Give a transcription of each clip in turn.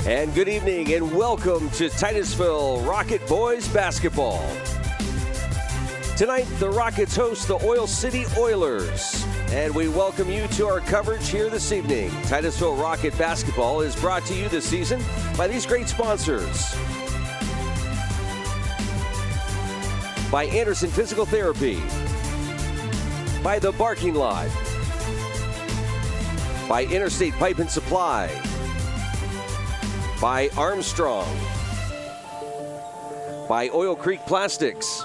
And good evening and welcome to Titusville Rocket Boys Basketball. Tonight, the Rockets host the Oil City Oilers. And we welcome you to our coverage here this evening. Titusville Rocket Basketball is brought to you this season by these great sponsors. By Anderson Physical Therapy. By The Barking Lot. By Interstate Pipe and Supply. By Armstrong. By Oil Creek Plastics.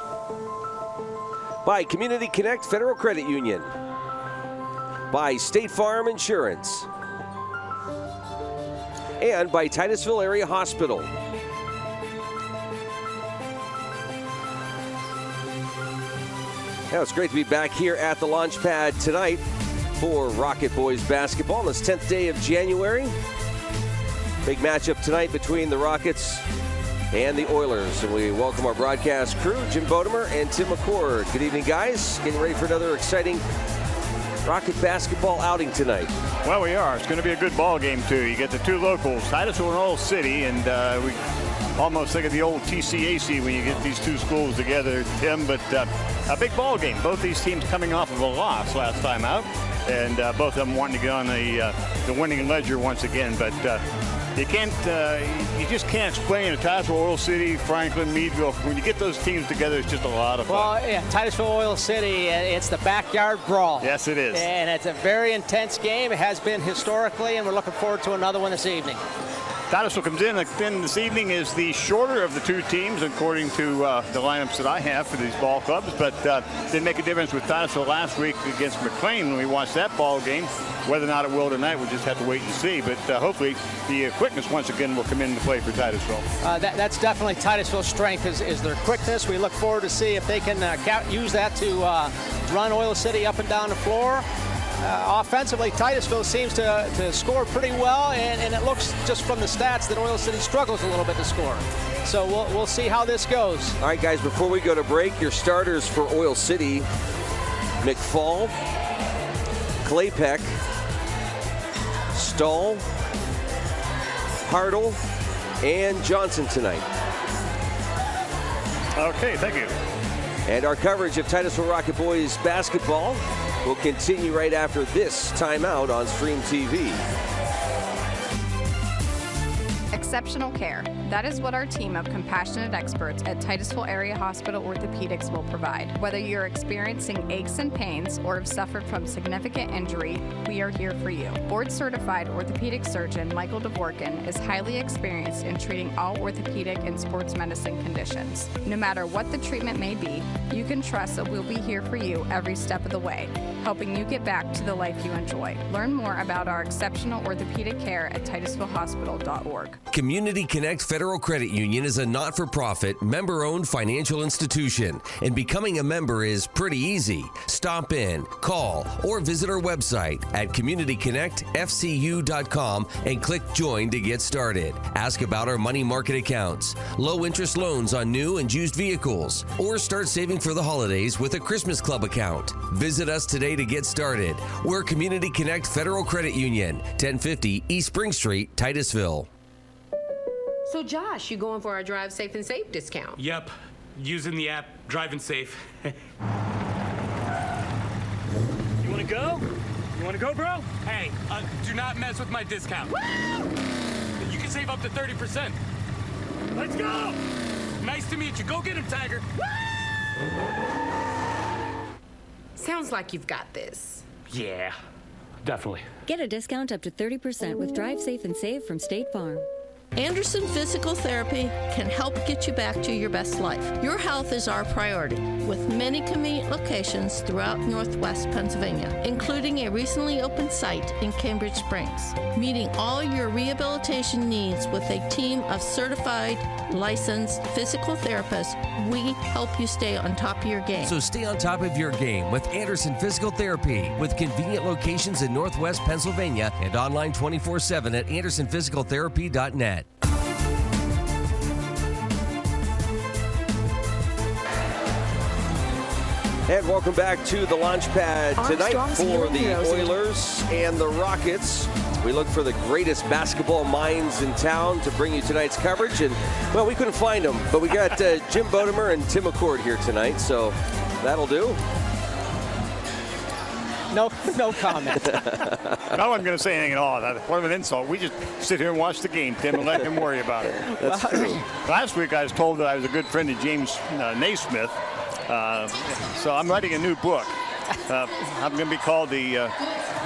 By Community Connect Federal Credit Union. By State Farm Insurance. And by Titusville Area Hospital. Now it's great to be back here at the launch pad tonight for Rocket Boys basketball on this 10th day of January. Big matchup tonight between the Rockets and the Oilers. And we welcome our broadcast crew, Jim Bodemer and Tim McCord. Good evening, guys. Getting ready for another exciting Rocket basketball outing tonight. Well, we are. It's going to be a good ball game, too. You get the two locals, Titusville and Oil City, and we almost think of the old TCAC when you get these two schools together, Tim. But a big ball game. Both these teams coming off of a loss last time out, and both of them wanting to get on the winning ledger once again. But you just can't explain to Titusville, Oil City, Franklin, Meadville. When you get those teams together, it's just a lot of fun. Well, yeah, Titusville, Oil City, it's the backyard brawl. Yes, it is. And it's a very intense game. It has been historically, and we're looking forward to another one this evening. Titusville comes in this evening is the shorter of the two teams, according to the lineups that I have for these ball clubs. But didn't make a difference with Titusville last week against McLean when we watched that ball game. Whether or not it will tonight, we'll just have to wait and see. But hopefully the quickness once again will come into play for Titusville. That's definitely Titusville's strength is their quickness. We look forward to see if they can use that to run Oil City up and down the floor. Offensively, Titusville seems to score pretty well, and it looks just from the stats that Oil City struggles a little bit to score. So we'll see how this goes. All right, guys, before we go to break, your starters for Oil City: McFall, Claypeck, Stahl, Hartle, and Johnson tonight. Okay, thank you. And our coverage of Titusville Rocket Boys basketball will continue right after this timeout on Stream TV. Exceptional care. That is what our team of compassionate experts at Titusville Area Hospital Orthopedics will provide. Whether you're experiencing aches and pains or have suffered from significant injury, we are here for you. Board-certified orthopedic surgeon Michael Dvorkin is highly experienced in treating all orthopedic and sports medicine conditions. No matter what the treatment may be, you can trust that we'll be here for you every step of the way, helping you get back to the life you enjoy. Learn more about our exceptional orthopedic care at titusvillehospital.org. Community Connect Federal Credit Union is a not-for-profit, member-owned financial institution, and becoming a member is pretty easy. Stop in, call, or visit our website at communityconnectfcu.com and click Join to get started. Ask about our money market accounts, low-interest loans on new and used vehicles, or start saving for the holidays with a Christmas Club account. Visit us today to get started. We're Community Connect Federal Credit Union, 1050 East Spring Street, Titusville. So Josh, you going for our Drive Safe and Safe discount? Yep, using the app Driving Safe. You wanna go? You wanna go, bro? Hey, do not mess with my discount. Woo! You can save up to 30%. Let's go! Nice to meet you. Go get him, Tiger. Woo! Sounds like you've got this. Yeah, definitely. Get a discount up to 30% with Drive Safe and Save from State Farm. Anderson Physical Therapy can help get you back to your best life. Your health is our priority, with many convenient locations throughout Northwest Pennsylvania, including a recently opened site in Cambridge Springs. Meeting all your rehabilitation needs with a team of certified, licensed physical therapists, we help you stay on top of your game. So stay on top of your game with Anderson Physical Therapy, with convenient locations in Northwest Pennsylvania and online 24/7 at andersonphysicaltherapy.net. And welcome back to the launch pad tonight for the Oilers and the Rockets. We look for the greatest basketball minds in town to bring you tonight's coverage. And, well, we couldn't find them, but we got Jim Bodemer and Tim McCord here tonight, so that'll do. No comment. I wasn't going to say anything at all. What an insult. We just sit here and watch the game, Tim, and let him worry about it. That's true. Last week I was told that I was a good friend of James Naismith. So I'm writing a new book. I'm going to be called the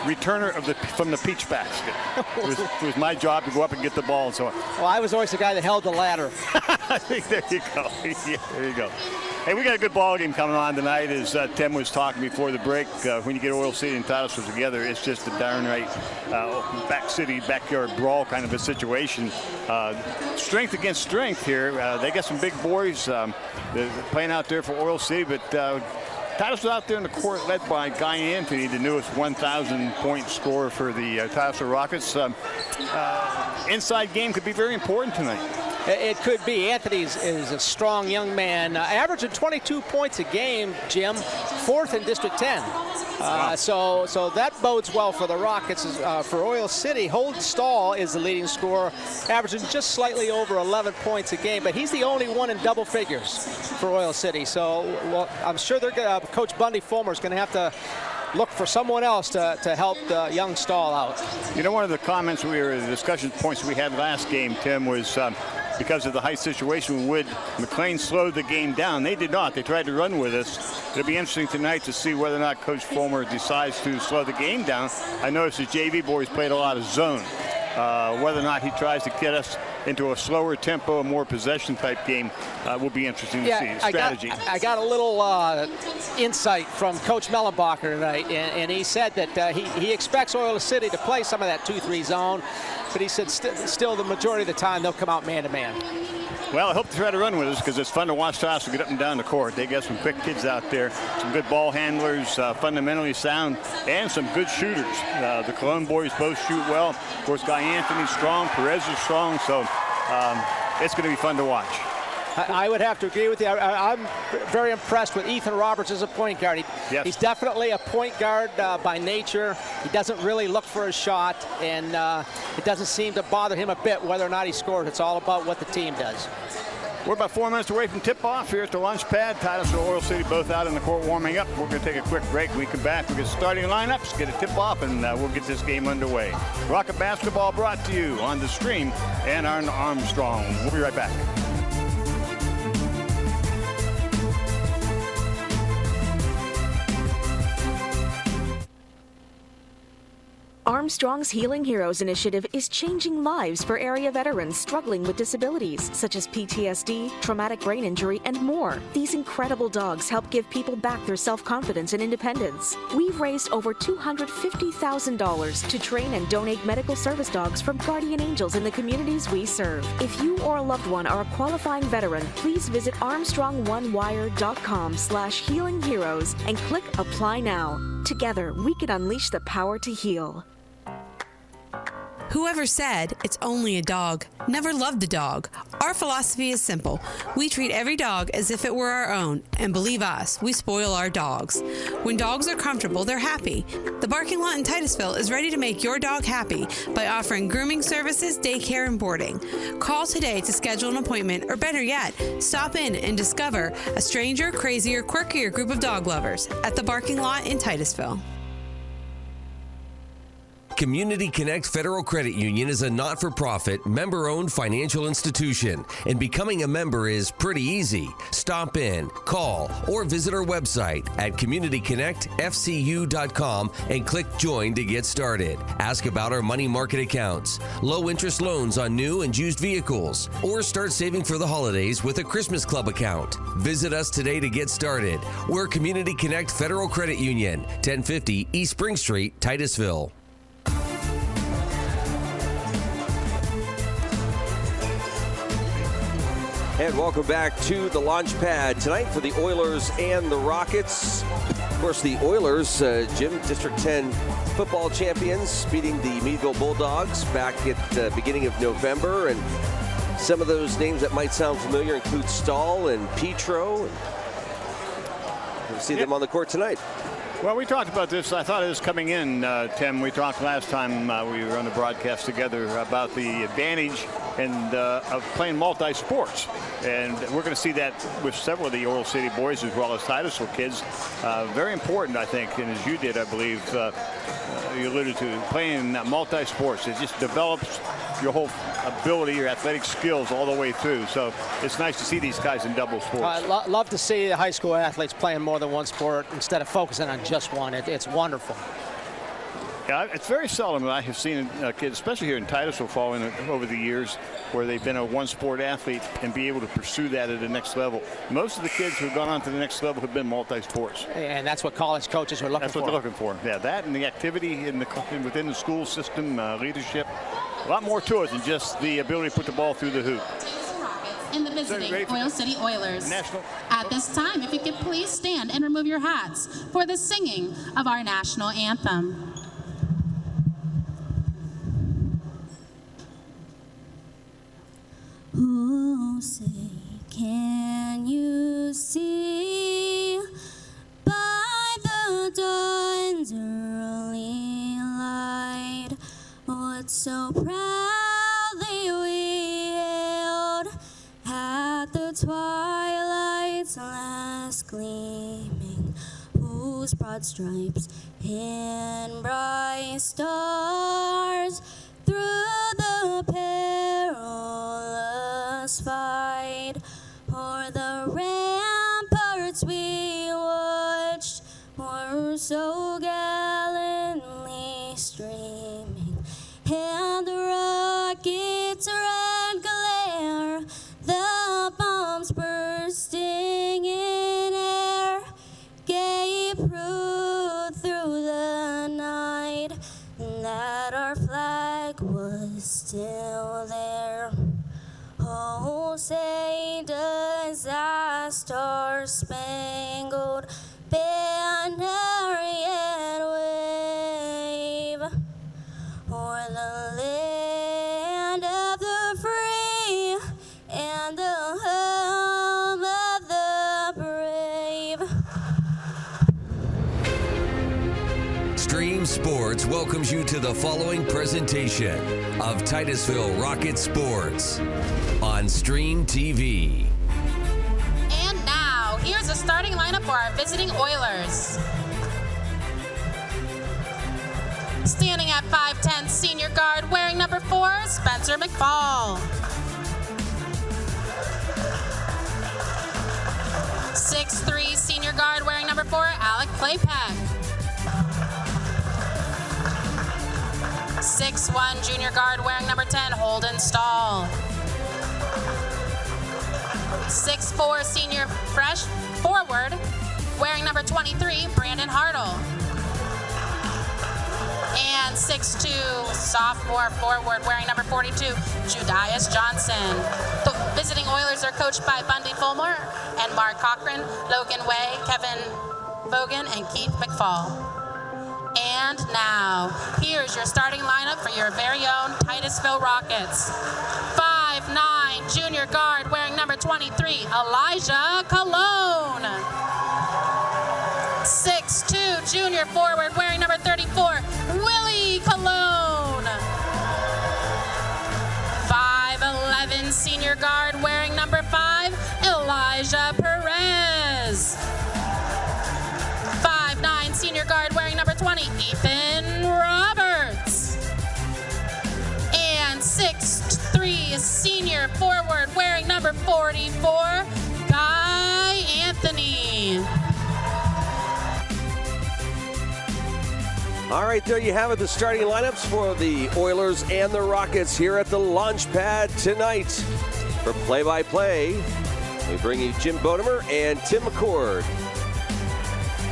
returner from the peach basket. It was my job to go up and get the ball and so on. Well, I was always the guy that held the ladder. There you go. Yeah, there you go. Hey, we got a good ball game coming on tonight. As Tim was talking before the break, when you get Oil City and Titusville together, it's just a darn right back city, backyard brawl kind of a situation. Strength against strength here. They got some big boys playing out there for Oil City, but Titusville out there in the court led by Guy Anthony, the newest 1,000-point scorer for the Titusville Rockets. Inside game could be very important tonight. It could be. Anthony is a strong young man, averaging 22 points a game, Jim, 4th in District 10. Wow. So that bodes well for the Rockets. For Oil City, Holden Stahl is the leading scorer, averaging just slightly over 11 points a game, but he's the only one in double figures for Oil City. So well, I'm sure they're gonna, Coach Bundy Fulmer is going to have to look for someone else to help the young Stahl out. You know, one of the comments the discussion points we had last game, Tim, was because of the height situation, would McLean slow the game down? They did not. They tried to run with us. It'll be interesting tonight to see whether or not Coach Fulmer decides to slow the game down. I noticed the JV boys played a lot of zone. Whether or not he tries to get us into a slower tempo, a more possession type game will be interesting to see. Strategy. I got a little insight from Coach Mellenbacher tonight, and he said that he expects Oil City to play some of that 2-3 zone, but he said still the majority of the time they'll come out man-to-man. Well, I hope to try to run with us because it's fun to watch Titusville get up and down the court. They got some quick kids out there, some good ball handlers, fundamentally sound, and some good shooters. The Cologne boys both shoot well. Of course, Guy Anthony's strong, Perez is strong, so it's going to be fun to watch. I would have to agree with you. I'm very impressed with Ethan Roberts as a point guard. He's definitely a point guard by nature. He doesn't really look for a shot, and it doesn't seem to bother him a bit whether or not he scores. It's all about what the team does. We're about 4 minutes away from tip-off here at the lunch pad. Titusville, Oil City both out in the court warming up. We're going to take a quick break. When we come back, we'll get starting lineups, get a tip-off, and we'll get this game underway. Rocket basketball brought to you on the stream and on Armstrong. We'll be right back. Armstrong's Healing Heroes initiative is changing lives for area veterans struggling with disabilities such as PTSD, traumatic brain injury, and more. These incredible dogs help give people back their self-confidence and independence. We've raised over $250,000 to train and donate medical service dogs from guardian angels in the communities we serve. If you or a loved one are a qualifying veteran, please visit ArmstrongOneWire.com/healingheroes and click Apply Now. Together, we can unleash the power to heal. Whoever said it's only a dog never loved a dog. Our philosophy is simple. We treat every dog as if it were our own, and believe us, we spoil our dogs. When dogs are comfortable, they're happy. The Barking Lot in Titusville is ready to make your dog happy by offering grooming services, daycare, and boarding. Call today to schedule an appointment, or better yet, stop in and discover a stranger, crazier, quirkier group of dog lovers at the Barking Lot in Titusville. Community Connect Federal Credit Union is a not-for-profit, member-owned financial institution, and becoming a member is pretty easy. Stop in, call, or visit our website at communityconnectfcu.com and click Join to get started. Ask about our money market accounts, low-interest loans on new and used vehicles, or start saving for the holidays with a Christmas Club account. Visit us today to get started. We're Community Connect Federal Credit Union, 1050 East Spring Street, Titusville. And welcome back to the launch pad tonight for the Oilers and the Rockets. Of course, the Oilers, Jim, District 10 football champions, beating the Meadville Bulldogs back at the beginning of November. And some of those names that might sound familiar include Stahl and Petro. We'll see them on the court tonight. Well, we talked about this. I thought it was coming in, Tim. We talked last time we were on the broadcast together about the advantage of playing multi-sports. And we're going to see that with several of the Oil City boys as well as Titusville kids. Very important, I think, and as you did, I believe, you alluded to, playing multi-sports. It just develops your whole ability, your athletic skills all the way through. So it's nice to see these guys in double sports. I love to see the high school athletes playing more than one sport instead of focusing on just one. It's wonderful. Yeah, it's very seldom that I have seen kids, especially here in Titusville, following over the years, where they've been a one-sport athlete and be able to pursue that at the next level. Most of the kids who have gone on to the next level have been multi-sports. And that's what college coaches are looking for. That's what they're looking for. Yeah, that and the activity within the school system, leadership. A lot more to it than just the ability to put the ball through the hoop. And the visiting Oil City Oilers. At this time, if you could please stand and remove your hats for the singing of our national anthem. Oh, say, can you see by the dawn's early light what so proudly we hailed at the twilight's last gleaming, whose broad stripes and bright stars through the perilous fight o'er the ramparts we watched were so gallantly streaming, and the rockets' red glare, the bombs bursting in air, gave proof through the night that our flag was still there. Oh, say does that star-spangled banner yet wave o'er the land of the free and the home of the brave? Stream Sports welcomes you to the following presentation of Titusville Rockets Sports on Stream TV. And now, here's a starting lineup for our visiting Oilers. Standing at 5'10", senior guard, wearing number 4, Spencer McFall. 6'3", senior guard, wearing number 4, Alec Claypack. 6'1", junior guard, wearing number 10, Holden Stahl. 6'4", senior fresh forward, wearing number 23, Brandon Hartle. And 6'2", sophomore forward, wearing number 42, Judias Johnson. The visiting Oilers are coached by Bundy Fulmer and Mark Cochran, Logan Way, Kevin Bogan, and Keith McFall. And now, here's your starting lineup for your very own Titusville Rockets. 5'9", junior guard, wearing number 23, Elijah Colon. 6'2", junior forward, wearing number 34, Willie Colon. 5'11", senior guard, wearing number 5, Elijah Perez. 5'9", senior guard, wearing number 20, Ethan Roberts. And 6'3", senior forward, wearing number 44, Guy Anthony. All right, there you have it, the starting lineups for the Oilers and the Rockets here at the launch pad tonight. For play-by-play, we bring you Jim Bodemer and Tim McCord.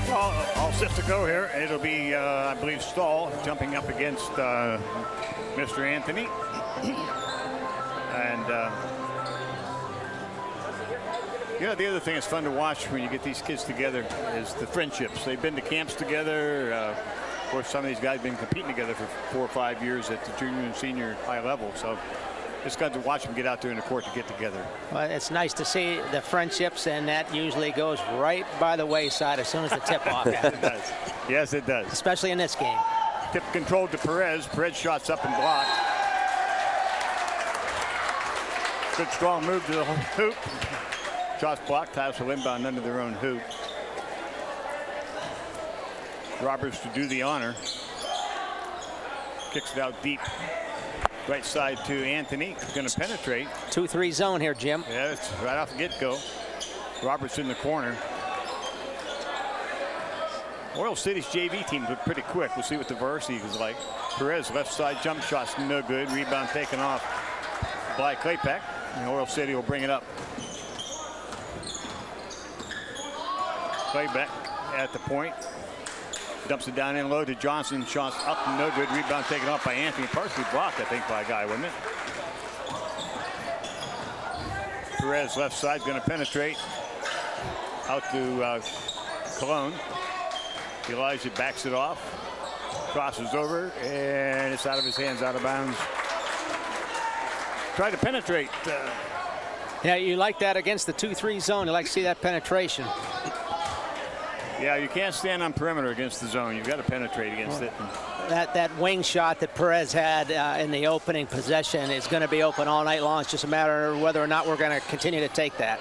Well, all set to go here. It'll be, I believe, Stahl jumping up against Mr. Anthony. And, you know, the other thing that's fun to watch when you get these kids together is the friendships. They've been to camps together. Of course, some of these guys have been competing together for 4 or 5 years at the junior and senior high level. So It's good to watch them get out there in the court to get together. Well, it's nice to see the friendships, and that usually goes right by the wayside as soon as the tip-off happens. It does. Yes, it does. Especially in this game. Tip controlled to Perez. Perez shots up and blocked. Good strong move to the hoop. Shots blocked. Titusville inbound under their own hoop. Roberts to do the honor. Kicks it out deep. Right side to Anthony. Going to penetrate. 2-3 zone here, Jim. Yeah, it's right off the get-go. Roberts in the corner. Oil City's JV team look pretty quick. We'll see what the varsity is like. Perez left side jump shots no good. Rebound taken off by Claypack. And Oil City will bring it up. Clayback at the point. Dumps it down in low to Johnson. Shots up no good. Rebound taken off by Anthony. Partially blocked, I think, by a guy, wasn't it? Perez left side going to penetrate. Out to Cologne. Elijah backs it off. Crosses over. And it's out of his hands, out of bounds. Tried to penetrate. Yeah, you like that against the 2-3 zone. You like to see that penetration. Yeah, you can't stand on perimeter against the zone. You've got to penetrate against it. That wing shot that Perez had in the opening possession is going to be open all night long. It's just a matter of whether or not we're going to continue to take that.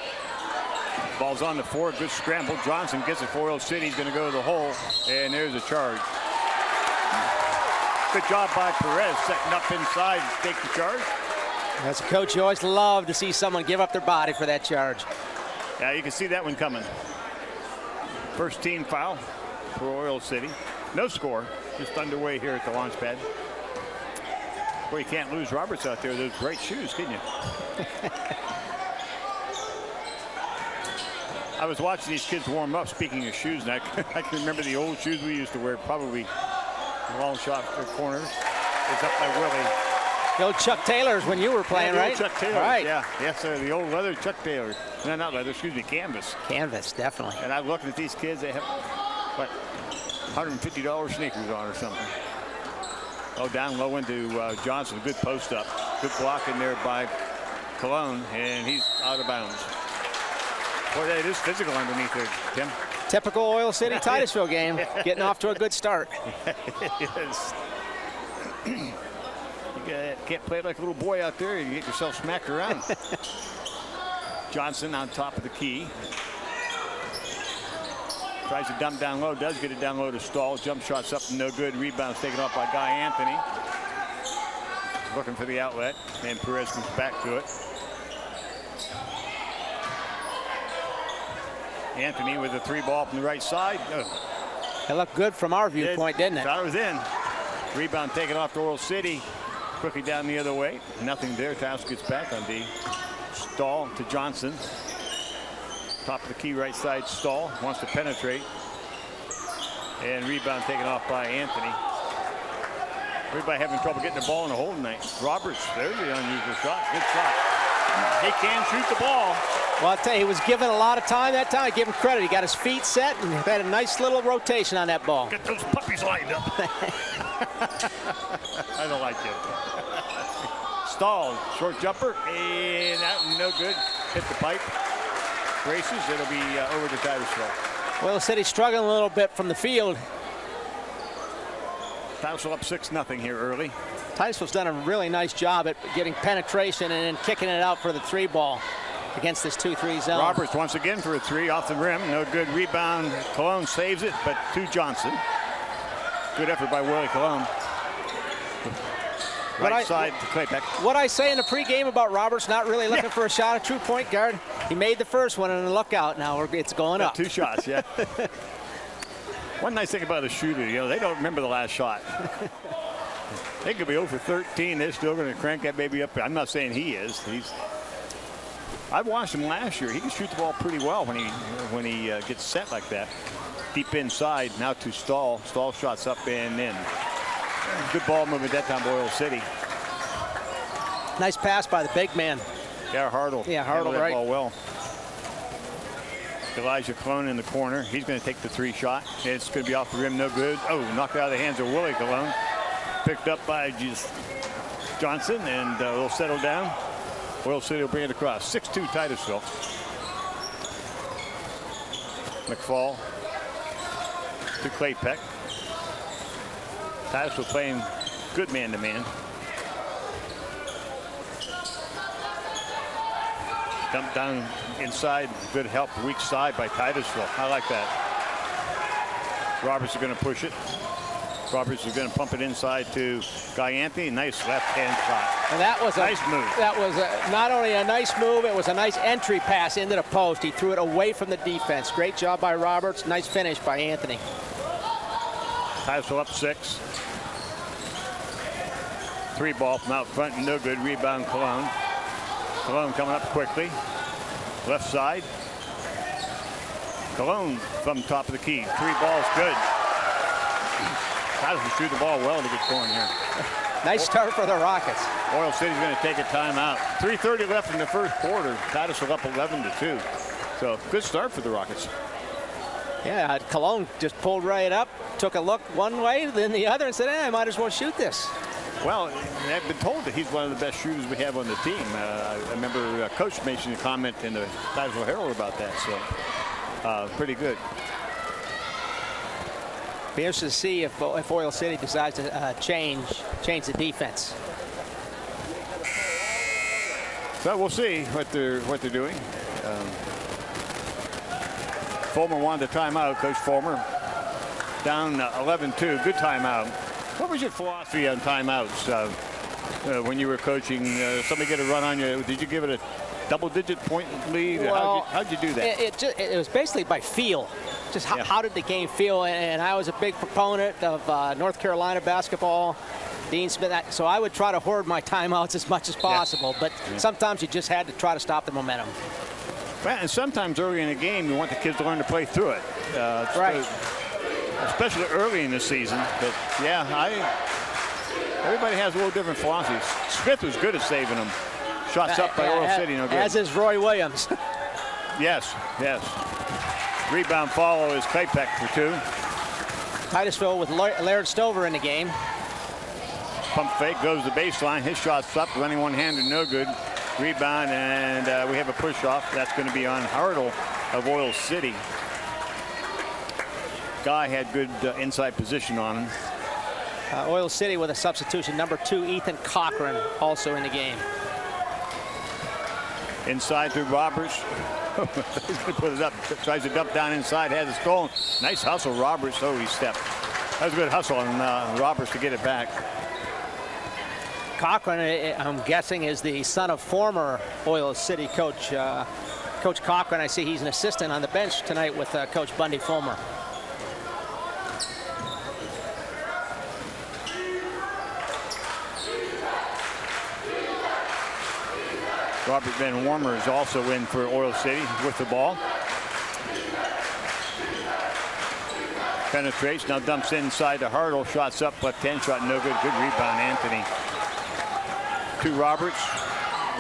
Ball's on the floor. Good scramble. Johnson gets it for Oil City. He's going to go to the hole. And there's a charge. Good job by Perez setting up inside to take the charge. As a coach, you always love to see someone give up their body for that charge. Yeah, you can see that one coming. First team foul for Oil City. No score. Just underway here at the launch pad. Boy, you can't lose Roberts out there. Those great shoes, can you? I was watching these kids warm up, speaking of shoes, and I can remember the old shoes we used to wear, probably long shot for corners. It's up by Willie. The old Chuck Taylors when you were playing, yeah, right? Chuck Taylors, right. Yeah. Yes, sir. The old leather Chuck Taylors. No, not leather, excuse me, canvas. Canvas, definitely. And I'm looking at these kids, they have, what, $150 sneakers on or something. Oh, down low into Johnson. Good post up. Good block in there by Cologne, and he's out of bounds. Boy, that is physical underneath there, Tim. Typical Oil City Titusville game. Getting off to a good start. Yes. You can't play like a little boy out there. You get yourself smacked around. Johnson on top of the key. Tries to dump down low. Does get it down low to Stahl. Jump shots up, no good. Rebounds taken off by Guy Anthony. Looking for the outlet. And Perez comes back to it. Anthony with a three ball from the right side. It looked good from our viewpoint, didn't it? Thought it was in. Rebound taken off to Oil City. Quickly down the other way. Nothing there. Taus gets back on D. Stahl to Johnson. Top of the key right side. Stahl wants to penetrate. And rebound taken off by Anthony. Everybody having trouble getting the ball in the hole tonight. Roberts, there's the unusual shot. Good shot. He can shoot the ball. Well, I'll tell you, he was given a lot of time that time. I give him credit. He got his feet set and had a nice little rotation on that ball. Get those puppies lined up. I don't like it. Stahl, short jumper, and that no good. Hit the pipe. Braces, it'll be over to Titusville. Oil City struggling a little bit from the field. Titusville up 6-0 here early. Titusville's done a really nice job at getting penetration and then kicking it out for the three ball against this 2-3 zone. Roberts once again for a three off the rim. No good. Rebound. Cologne saves it, but to Johnson. Good effort by Willie Cologne. Right side to Claypack. What I say in the pregame about Roberts not really looking for a shot, a true point guard. He made the first one and look out now. It's going up. 2 shots, yeah. One nice thing about a shooter, you know, they don't remember the last shot. They could be 0 for 13. They're still going to crank that baby up. I'm not saying he is. I watched him last year. He can shoot the ball pretty well when he gets set like that. Deep inside now to Stahl. Stahl shots up and in. Good ball movement that time, Oil City. Nice pass by the big man. Yeah, Hartle. Yeah, Hartle, right. Ball well. Elijah Cologne in the corner. He's going to take the 3 shot. It's going to be off the rim, no good. Oh, knocked out of the hands of Willie Cologne. Picked up by Johnson, and they'll settle down. Oil City will bring it across. 6-2 Titusville. McFall to Claypeck. Titusville playing good man-to-man. Dump down inside. Good help. Weak side by Titusville. I like that. Roberts is going to push it. Roberts is going to pump it inside to Guy Anthony. Nice left-hand shot. And that was a nice move. That was not only a nice move, it was a nice entry pass into the post. He threw it away from the defense. Great job by Roberts. Nice finish by Anthony. Titusville up 6. 3 ball from out front. No good. Rebound Cologne. Cologne coming up quickly. Left side. Cologne from top of the key. 3 balls good. Titusville shoot the ball well to get going here. Nice start for the Rockets. Oil City's going to take a timeout. 3:30 left in the first quarter. Titusville up 11-2. So good start for the Rockets. Yeah, Cologne just pulled right up, took a look one way, then the other, and said, I might as well shoot this. Well, I've been told that he's one of the best shooters we have on the team. I remember Coach making a comment in the Titusville Herald about that, so pretty good. Be interested to see if Oil City decides to change the defense. So we'll see what they're doing. Fulmer wanted a timeout. Coach Fulmer down 11-2. Good timeout. What was your philosophy on timeouts when you were coaching? Somebody get a run on you. Did you give it a double-digit point lead? Well, how'd you do that? It was basically by feel. Just how did the game feel? And I was a big proponent of North Carolina basketball. Dean Smith, so I would try to hoard my timeouts as much as possible, but sometimes you just had to try to stop the momentum. Well, and sometimes early in the game, you want the kids to learn to play through it. Right. Especially early in the season. But yeah, everybody has a little different philosophies. Smith was good at saving them. Shots up by Oil City, no good. As is Roy Williams. Yes. Rebound follow is Claypeck for 2. Titusville with Laird Stover in the game. Pump fake, goes to the baseline. His shot's up, running one-handed, no good. Rebound, and we have a push-off. That's going to be on Hartle of Oil City. Guy had good inside position on him. Oil City with a substitution. Number 2, Ethan Cochran, also in the game. Inside to Roberts. He's going to put it up. Tries to dump down inside. Has it stolen. Nice hustle, Roberts. Oh, he stepped. That was a good hustle on Roberts to get it back. Cochran, I'm guessing, is the son of former Oil City coach. Coach Cochran, I see he's an assistant on the bench tonight with Coach Bundy Fulmer. Robert Van Warmer is also in for Oil City with the ball. Penetrates, now dumps inside to Hartle. Shots up, left-hand shot, no good. Good rebound, Anthony. To Roberts.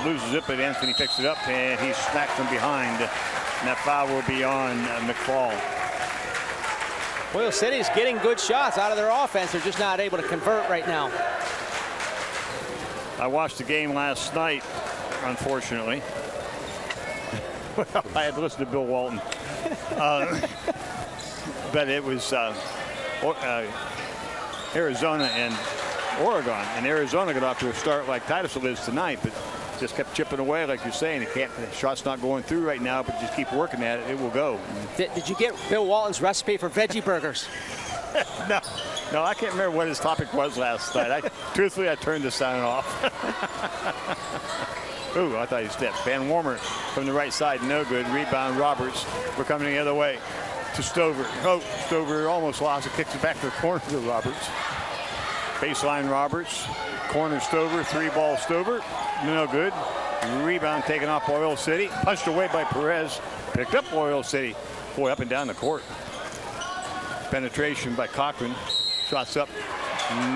Loses it, but Anthony picks it up, and he's smacked from behind. And that foul will be on McFall. Oil City is getting good shots out of their offense. They're just not able to convert right now. I watched the game last night, unfortunately. Well, I had to listen to Bill Walton. But it was Arizona and Oregon. And Arizona got off to a start like Titusville is tonight, but just kept chipping away, like you're saying. The shot's not going through right now, but just keep working at it. It will go. Did you get Bill Walton's recipe for veggie burgers? No, I can't remember what his topic was last night. Truthfully, I turned the sound off. Ooh, I thought he stepped. Van Warmer from the right side, no good. Rebound, Roberts. We're coming the other way to Stover. Oh, Stover almost lost it. Kicks it back to the corner to Roberts. Baseline Roberts. Corner Stover. 3-ball Stover. No good. Rebound taken off Oil City. Punched away by Perez. Picked up Oil City. Boy, up and down the court. Penetration by Cochran. Shots up.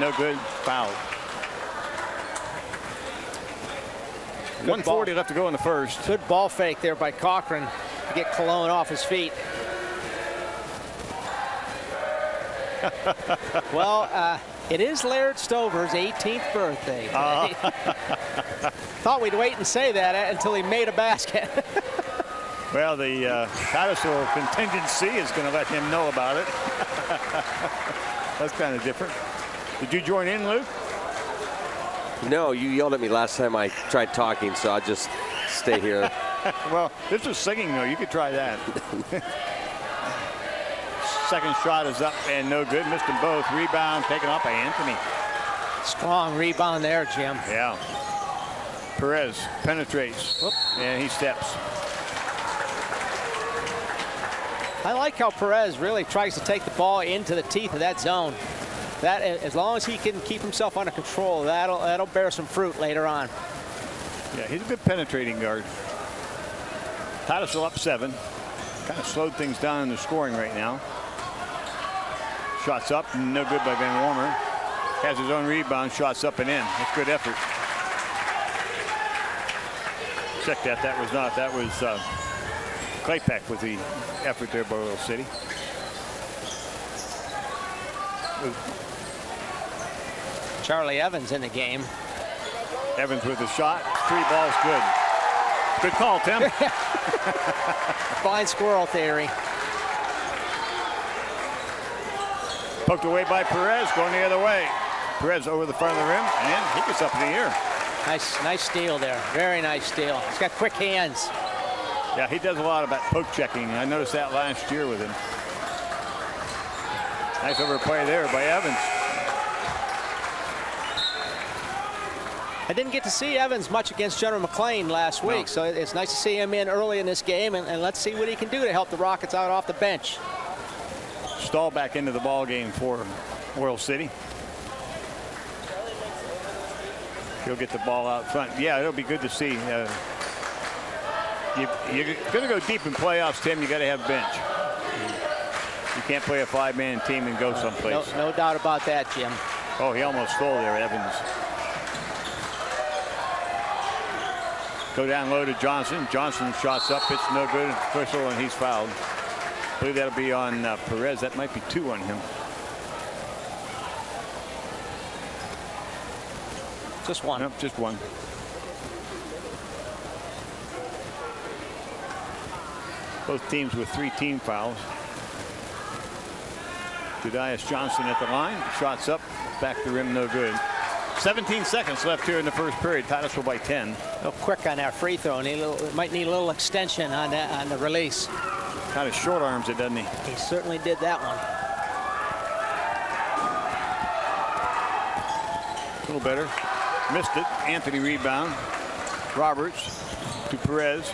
No good. Foul. 1:40 left to go in the first. Good ball fake there by Cochran to get Cologne off his feet. Well, It is Laird Stover's 18th birthday. Thought we'd wait and say that until he made a basket. Well, the Titusville contingency is going to let him know about it. That's kind of different. Did you join in, Luke? No, you yelled at me last time I tried talking, so I'll just stay here. Well, this was singing, though. You could try that. Second shot is up and no good. Missed them both. Rebound taken up by Anthony. Strong rebound there, Jim. Yeah. Perez penetrates. Whoop, and he steps. I like how Perez really tries to take the ball into the teeth of that zone. That, as long as he can keep himself under control, that'll bear some fruit later on. Yeah, he's a good penetrating guard. Titusville up 7. Kind of slowed things down in the scoring right now. Shots up, no good by Van Warmer. Has his own rebound, shots up and in. That's good effort. Check that. That was not. That was Claypack with the effort there by Oil City. Charlie Evans in the game. Evans with the shot. 3 balls good. Good call, Tim. Blind squirrel theory. Poked away by Perez, going the other way. Perez over the front of the rim, and then he gets up in the air. Nice steal there. Very nice steal. He's got quick hands. Yeah, he does a lot about poke checking. I noticed that last year with him. Nice overplay there by Evans. I didn't get to see Evans much against General McLean last week, so it's nice to see him in early in this game, and let's see what he can do to help the Rockets out off the bench. Stahl back into the ball game for Oil City. He'll get the ball out front. Yeah, it'll be good to see. You're going to go deep in playoffs, Tim. You got to have bench. You can't play a 5-man team and go someplace. No doubt about that, Jim. Oh, he almost stole there, Evans. Go down low to Johnson. Johnson shots up. It's no good. Official, and he's fouled. I believe that'll be on Perez. That might be 2 on him. Just 1. Nope, just 1. Both teams with 3 team fouls. Judaius Johnson at the line. Shots up. Back to the rim. No good. 17 seconds left here in the first period. Titusville by 10. Real quick on that free throw. Might need a little extension on the release. Kind of short arms it, doesn't he? He certainly did that one. A little better. Missed it. Anthony rebound. Roberts to Perez.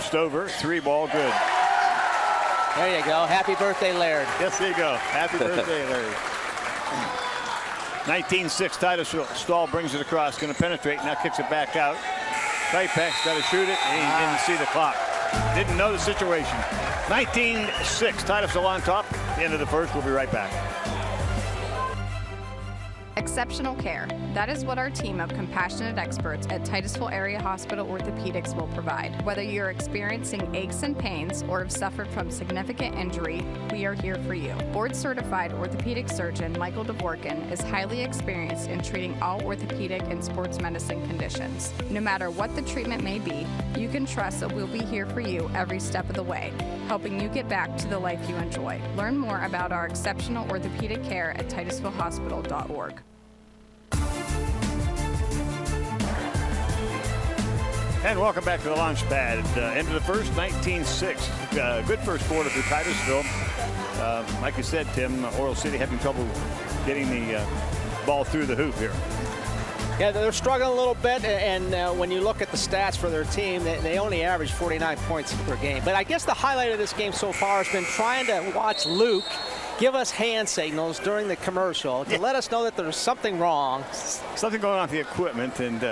Stover. 3 ball good. There you go. Happy birthday, Laird. Yes, there you go. Happy birthday, Laird. 19-6 Titusville. Stahl brings it across. Going to penetrate. Now kicks it back out. Claypack's got to shoot it, and he didn't see the clock. Didn't know the situation. 19-6 Titusville on top. The end of the first. We'll be right back. Exceptional care. That is what our team of compassionate experts at Titusville Area Hospital Orthopedics will provide. Whether you're experiencing aches and pains or have suffered from significant injury, we are here for you. Board-certified orthopedic surgeon Michael Dvorkin is highly experienced in treating all orthopedic and sports medicine conditions. No matter what the treatment may be, you can trust that we'll be here for you every step of the way, helping you get back to the life you enjoy. Learn more about our exceptional orthopedic care at titusvillehospital.org. And welcome back to the launch pad. End of the first, 19-6. Good first quarter for Titusville. Like you said, Tim, Oil City having trouble getting the ball through the hoop here. Yeah, they're struggling a little bit, and when you look at the stats for their team, they only average 49 points per game. But I guess the highlight of this game so far has been trying to watch Luke give us hand signals during the commercial to let us know that there's something wrong. Something going on with the equipment, and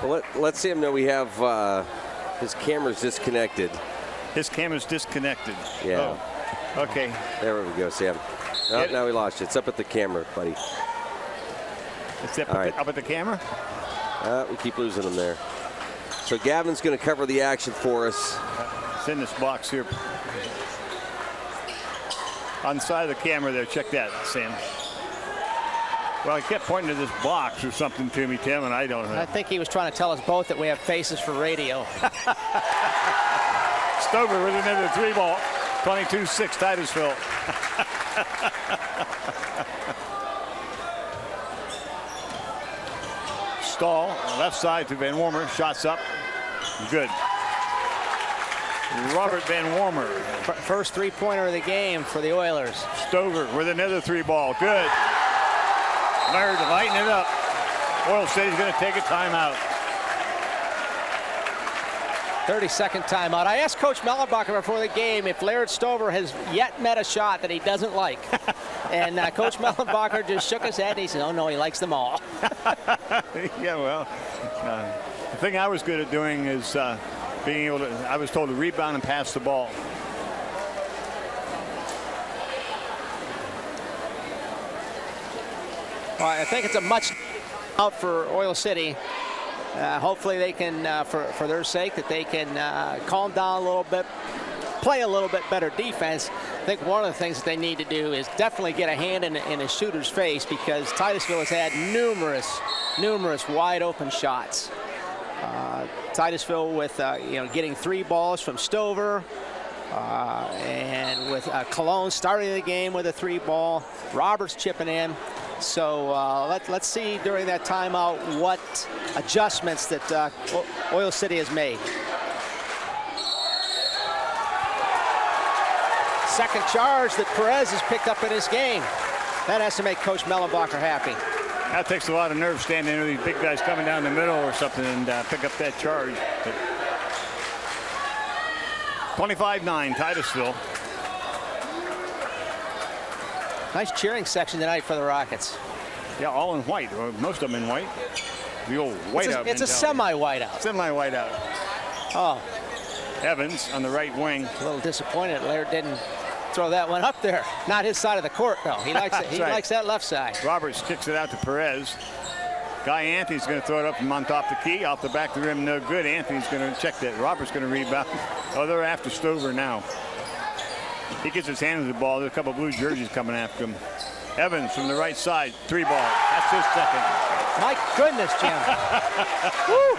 well, let's see him know we have his camera's disconnected. His camera's disconnected. Yeah. Oh, okay. There we go, Sam. Oh, now we lost you. It's up at the camera, buddy. It's up at the camera? We keep losing him there. So Gavin's going to cover the action for us. It's in this box here. On the side of the camera there. Check that, Sam. Well, he kept pointing to this box or something to me, Tim, and I don't know. I think he was trying to tell us both that we have faces for radio. Stover with another 3-ball. 22-6 Titusville. Stahl, left side to Van Wormer. Shots up. Good. Robert Van Wormer. First 3-pointer of the game for the Oilers. Stover with another 3-ball. Good. Laird lighting it up. Oil City's going to take a timeout. 30-second timeout. I asked Coach Mellenbacher before the game if Laird Stover has yet met a shot that he doesn't like. And Coach Mellenbacher just shook his head and he said, oh, no, he likes them all. Yeah, well, the thing I was good at doing is being able to, I was told to rebound and pass the ball. Well, I think it's a much out for Oil City. Hopefully they can, for their sake, that they can calm down a little bit, play a little bit better defense. I think one of the things that they need to do is definitely get a hand in a shooter's face, because Titusville has had numerous wide open shots. Titusville with getting 3 balls from Stover, and with Cologne starting the game with a 3-ball. Roberts chipping in. So let's see during that timeout what adjustments that Oil City has made. Second charge that Perez has picked up in his game. That has to make Coach Mellenbacher happy. That takes a lot of nerve standing there with these big guys coming down the middle or something and pick up that charge. 25-9 Titusville. Nice cheering section tonight for the Rockets. Yeah, all in white. Most of them in white. The old whiteout. It's a semi-whiteout. Semi-whiteout. Oh. Evans on the right wing. A little disappointed Laird didn't throw that one up there. Not his side of the court, though. He likes it. He likes that left side. Roberts kicks it out to Perez. Guy Anthony's going to throw it up from on top the key. Off the back of the rim, no good. Anthony's going to check that. Roberts going to rebound. Oh, they're after Stover now. He gets his hand on the ball. There's a couple of blue jerseys coming after him. Evans from the right side, 3-ball. That's his second. My goodness, Jim. Woo.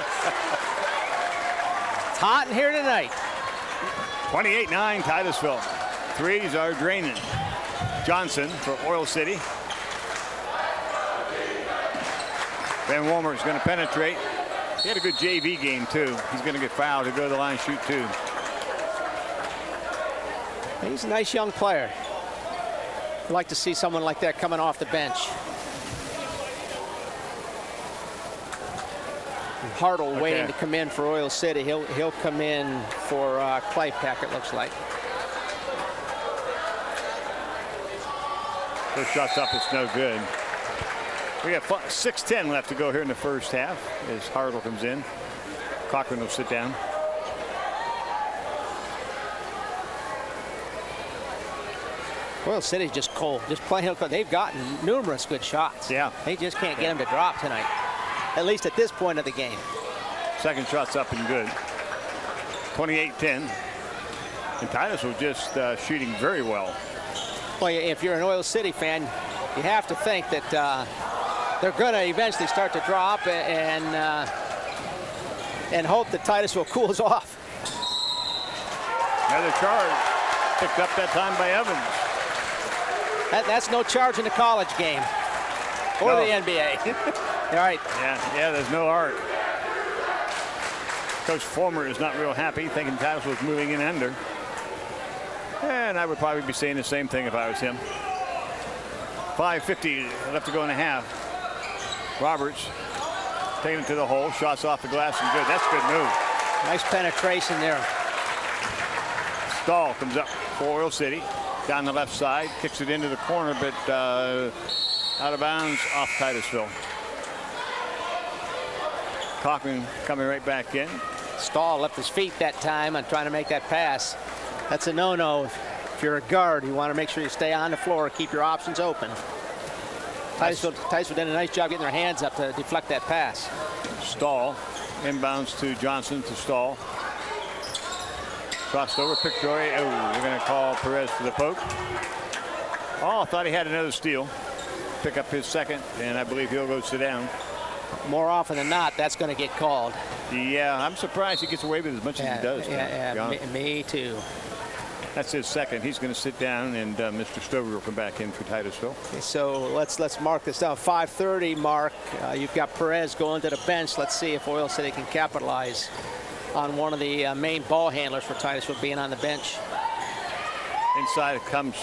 It's hot in here tonight. 28-9 Titusville. Threes are draining. Johnson for Oil City. Van Wormer is going to penetrate. He had a good JV game, too. He's going to get fouled to go to the line and shoot 2. He's a nice young player. I'd like to see someone like that coming off the bench. Hartle waiting to come in for Oil City. He'll come in for Claypack, it looks like. Those shots up, it's no good. We have 6:10 left to go here in the first half as Hartle comes in. Cochran will sit down. Oil City's just cold, just plain cold. They've gotten numerous good shots. Yeah. They just can't get them to drop tonight, at least at this point of the game. Second shot's up and good. 28-10. And Titusville just shooting very well. Well, if you're an Oil City fan, you have to think that they're going to eventually start to drop and hope that Titusville cools off. Another charge picked up that time by Evans. That's no charge in the college game or the NBA. All right. Yeah, there's no art. Coach Former is not real happy, thinking Titusville was moving in under. And I would probably be saying the same thing if I was him. 5:50 left to go in a half. Roberts taking it to the hole. Shots off the glass and good. That's a good move. Nice penetration there. Stahl comes up for Oil City. Down the left side. Kicks it into the corner, but out of bounds off Titusville. Cochran coming right back in. Stahl left his feet that time on trying to make that pass. That's a no-no. If you're a guard, you want to make sure you stay on the floor, keep your options open. Titusville did a nice job getting their hands up to deflect that pass. Stahl inbounds to Johnson to Stahl. Crossed over, Pictori. Oh, we're going to call Perez for the poke. Oh, I thought he had another steal. pick up his second, and I believe he'll go sit down. More often than not, that's going to get called. Yeah, I'm surprised he gets away with as much as he does. Me too. That's his second. He's going to sit down, and Mr. Stover will come back in for Titusville. Okay, so let's mark this down. 5:30 mark. You've got Perez going to the bench. Let's see if Oil City can capitalize on one of the main ball handlers for Titusville being on the bench. Inside it comes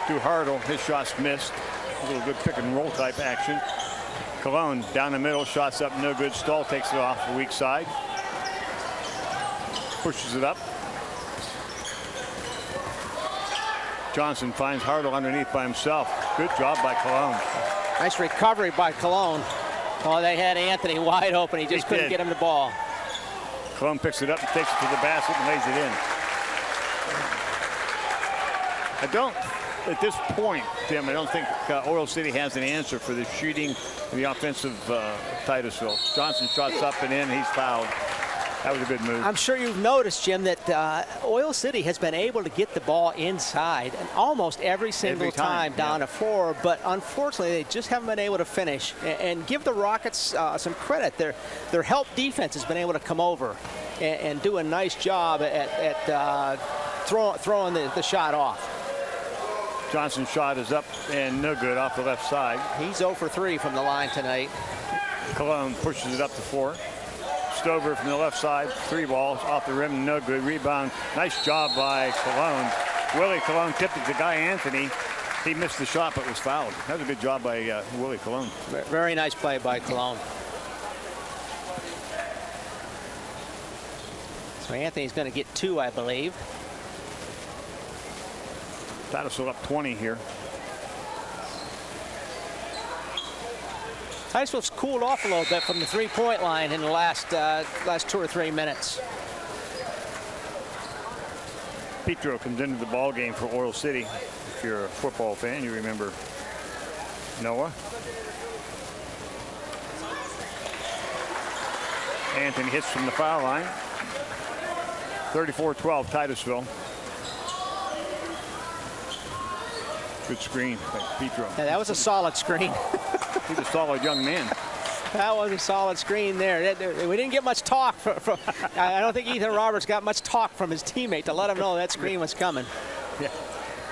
to Hartle. His shot's missed. A little good pick and roll type action. Cologne down the middle, shots up, no good. Stahl takes it off the weak side. Pushes it up. Johnson finds Hartle underneath by himself. Good job by Cologne. Nice recovery by Cologne. Oh, they had Anthony wide open. He just couldn't get him the ball. Cologne picks it up and takes it to the basket and lays it in. At this point, Tim, I don't think Oil City has an answer for the shooting and the offensive Titusville. Johnson shots up and in. He's fouled. That was a good move. I'm sure you've noticed, Jim, that Oil City has been able to get the ball inside and almost every single time down the floor, but unfortunately they just haven't been able to finish. And give the Rockets some credit. Their help defense has been able to come over and do a nice job at throwing the shot off. Johnson's shot is up and no good off the left side. He's 0 for 3 from the line tonight. Cologne pushes it up the floor. Stover from the left side, 3 balls off the rim, no good. Rebound, nice job by Cologne. Willie Cologne tipped it to Guy Anthony. He missed the shot but was fouled. That was a good job by Willie Cologne. Very nice play by Cologne. So Anthony's going to get 2, I believe. Titusville up 20 here. Titusville's cooled off a little bit from the 3-point line in the last 2 or 3 minutes. Petro comes into the ball game for Oil City. If you're a football fan, you remember Noah. Anthony hits from the foul line. 34-12 Titusville. Good screen by Petro. Yeah, that was a solid screen. He's a solid young man. That was a solid screen there. We didn't get much talk from I don't think Ethan Roberts got much talk from his teammate to let him know that screen was coming. Yeah.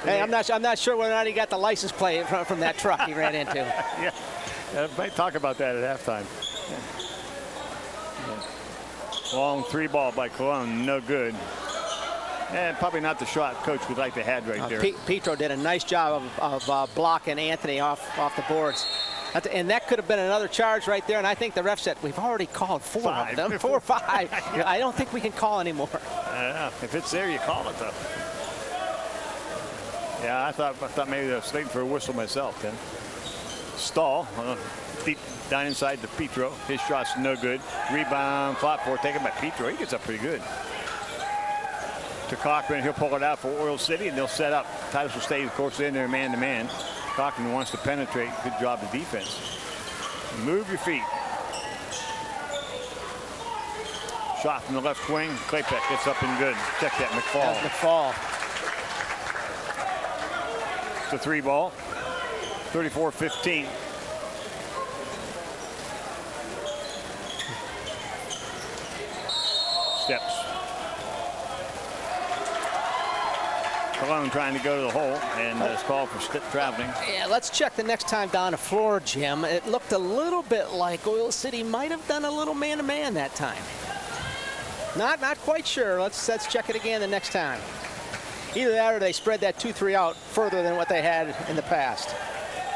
Hey, I'm not sure whether or not he got the license plate from that truck he ran into. Yeah. Might talk about that at halftime. Yeah. Long 3 ball by Cologne, no good. And probably not the shot Coach would like to have right there. Petro did a nice job of blocking Anthony off the boards. And that could have been another charge right there. And I think the ref said, we've already called 4 of them. 4 or 5. I don't think we can call anymore. If it's there, you call it, though. Yeah, I thought maybe I was waiting for a whistle myself then. Stahl, deep down inside to Petro. His shot's no good. Rebound, fought for, taken by Petro. He gets up pretty good. To Cochran, he'll pull it out for Oil City, and they'll set up. Titusville stays, of course, in there man-to-man. Cochran wants to penetrate. Good job of defense. Move your feet. Shot from the left wing. Claypeck gets up and good. Check that, McFall. McFall. It's a 3 ball. 34-15. Steps. Cologne trying to go to the hole, and it's called for step traveling. Yeah, let's check the next time down the floor, Jim. It looked a little bit like Oil City might have done a little man-to-man that time. Not quite sure. Let's check it again the next time. Either that or they spread that 2-3 out further than what they had in the past.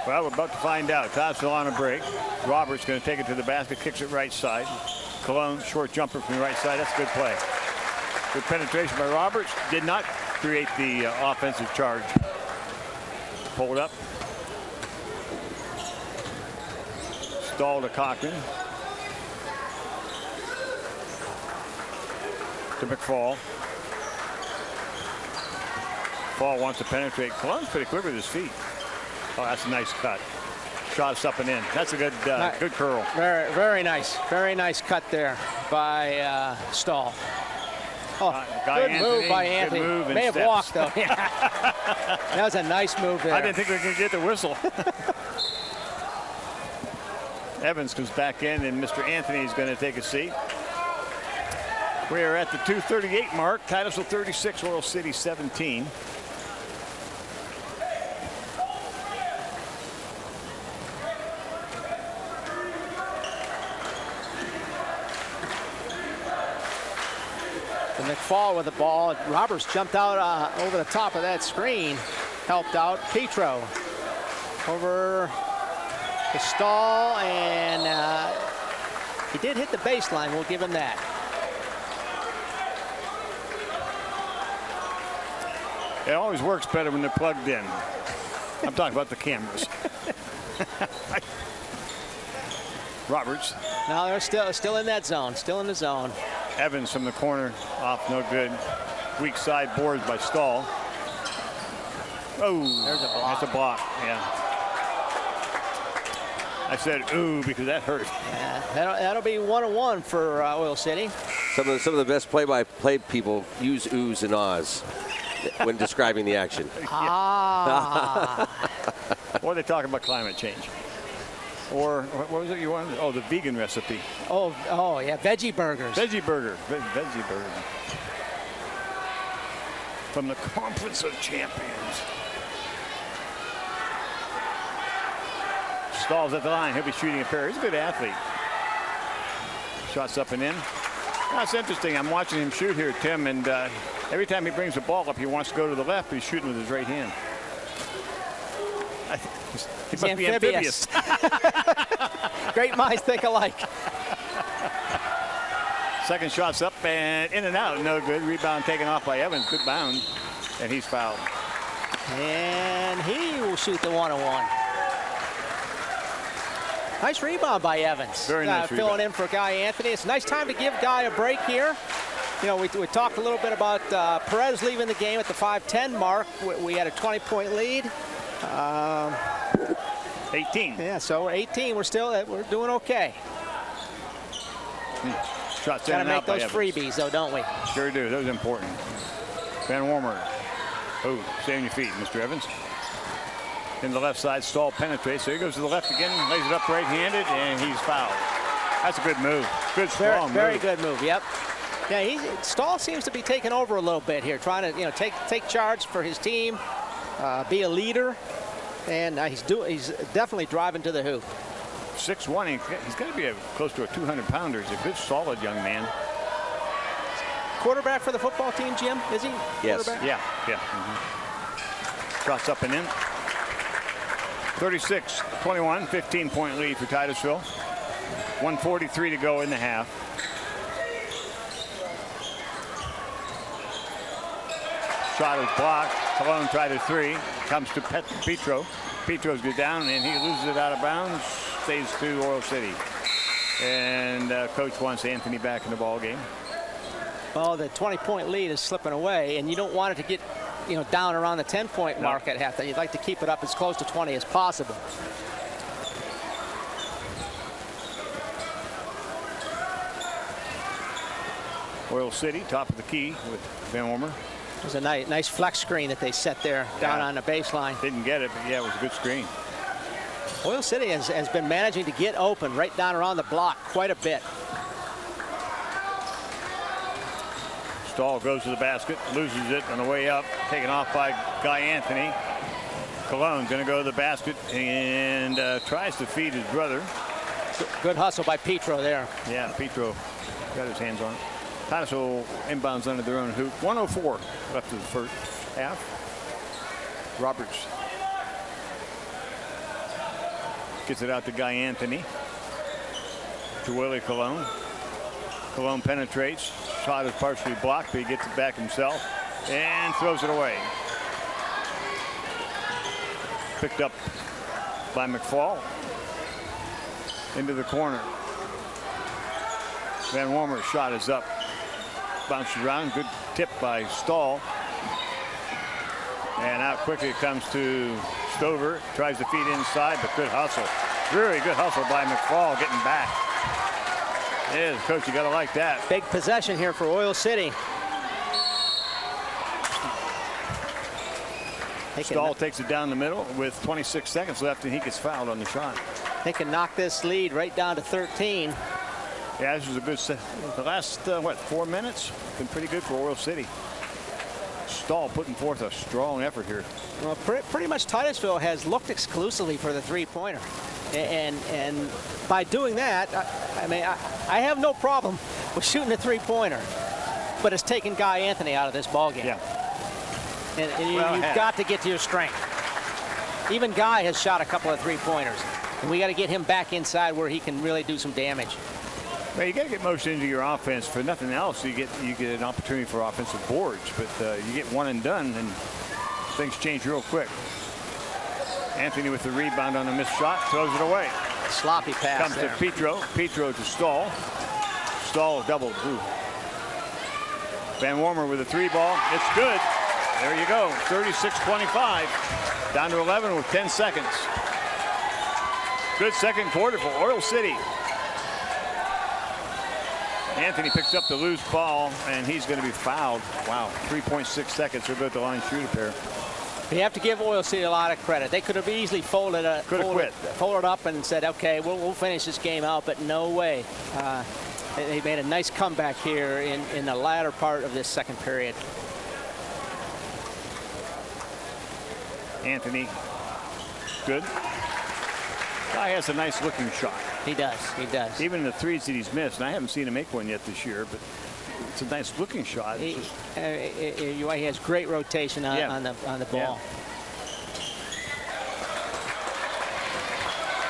Well, we're about to find out. Titusville on a break. Roberts going to take it to the basket, kicks it right side. Cologne, short jumper from the right side. That's a good play. Good penetration by Roberts. Did not create the offensive charge. Pull it up. Stahl to Cochran. To McFall. Fall wants to penetrate. Cologne's pretty quick with his feet. Oh, that's a nice cut. Shots up and in. That's a good good curl. Very nice. Very nice cut there by Stahl. Good move by Anthony. Good move and May have steps. walked, though. That was a nice move there. I didn't think we were going to get the whistle. Evans comes back in, and Mr. Anthony is going to take a seat. We are at the 2:38 mark. Titusville 36, Oil City 17. McFall with the ball. Roberts jumped out over the top of that screen. Helped out. Petro over the stall, and he did hit the baseline. We'll give him that. It always works better when they're plugged in. I'm talking about the cameras. Roberts. Now they're still in that zone. Still in the zone. Evans from the corner, off, no good. Weak side boards by Stahl. Oh, there's a block. That's a block, yeah. I said ooh because that hurt. Yeah, that'll be 1-1 for Oil City. Some of the best play-by-play people use oohs and ahs when describing the action. Or they talk about climate change. Or what was it you wanted? Oh, the vegan recipe. Oh yeah, veggie burgers. Veggie burger. Veggie burger. From the Conference of Champions. Stahl's at the line. He'll be shooting a pair. He's a good athlete. Shots up and in. That's interesting. I'm watching him shoot here, Tim, and every time he brings the ball up, he wants to go to the left, but he's shooting with his right hand. He must be amphibious. Great minds think alike. Second shot's up and in and out. No good. Rebound taken off by Evans. Good bound. And he's fouled. And he will shoot the 1-1. Nice rebound by Evans. Very nice filling rebound. in for Guy Anthony. It's a nice time to give Guy a break here. You know, we talked a little bit about Perez leaving the game at the 5:10 mark. We had a 20-point lead. 18. Yeah, so we're 18. We're doing okay. Shots Got to make those freebies, though, don't we? Sure do. That was important. Van Warmer. Oh, stay on your feet, Mr. Evans. In the left side, Stahl penetrates. So he goes to the left again, lays it up right-handed, and he's fouled. That's a good move. Good, strong move. Very good move, yep. Yeah, Stahl seems to be taking over a little bit here, trying to take charge for his team, be a leader, and he's definitely driving to the hoop. 6'1", he's got to be close to a 200-pounder. He's a good, solid young man. Quarterback for the football team, Jim, is he? Yes. Yeah. Shots up and in. 36-21, 15-point lead for Titusville. 1:43 to go in the half. Shot is blocked. Cologne tried a three. Comes to Petro. Petro's good down, and he loses it out of bounds. Stays to Oil City. And coach wants Anthony back in the ball game. Well, the 20-point lead is slipping away, and you don't want it to get down around the 10-point mark at halftime. You'd like to keep it up as close to 20 as possible. Oil City, top of the key with Van Warmer. It was a nice flex screen that they set there down on the baseline. Didn't get it, but yeah, it was a good screen. Oil City has been managing to get open right down around the block quite a bit. Stahl goes to the basket, loses it on the way up, taken off by Guy Anthony. Cologne going to go to the basket and tries to feed his brother. Good hustle by Petro there. Yeah, Petro got his hands on it. Titusville inbounds under their own hoop. 1:04 left of the first half. Roberts gets it out to Guy Anthony. To Willie Cologne. Cologne penetrates. Shot is partially blocked, but he gets it back himself and throws it away. Picked up by McFall. Into the corner. Van Warmer's shot is up. Bounces around. Good tip by Stahl. And out quickly it comes to Stover. Tries to feed inside, but good hustle. Really good hustle by McFall getting back. Yeah, Coach, you got to like that. Big possession here for Oil City. Stahl takes it down the middle with 26 seconds left, and he gets fouled on the shot. They can knock this lead right down to 13. Yeah, this was a good set. The last, 4 minutes? Been pretty good for Oil City. Stahl putting forth a strong effort here. Well, pretty much Titusville has looked exclusively for the three-pointer. And by doing that, I have no problem with shooting a three-pointer. But it's taken Guy Anthony out of this ballgame. Yeah. And you've got to get to your strength. Even Guy has shot a couple of three-pointers. And we got to get him back inside where he can really do some damage. Well, you got to get most into your offense. For nothing else, you get an opportunity for offensive boards. But you get one and done, and things change real quick. Anthony with the rebound on a missed shot, throws it away. Sloppy pass Comes there. to Petro. Petro to Stahl. Stahl doubled. Ooh. Van Warmer with a three ball. It's good. There you go. 36-25. Down to 11 with 10 seconds. Good second quarter for Oil City. Anthony picks up the loose ball, and he's going to be fouled. Wow. 3.6 seconds. They'll go at the line, shoot a pair. You have to give Oil City a lot of credit. They could have easily folded up and said, okay, we'll finish this game out, but no way. They made a nice comeback here in the latter part of this second period. Anthony, good. Guy has a nice looking shot. He does. He does. Even the threes that he's missed, and I haven't seen him make one yet this year, but it's a nice looking shot. He has great rotation on the ball. Yeah.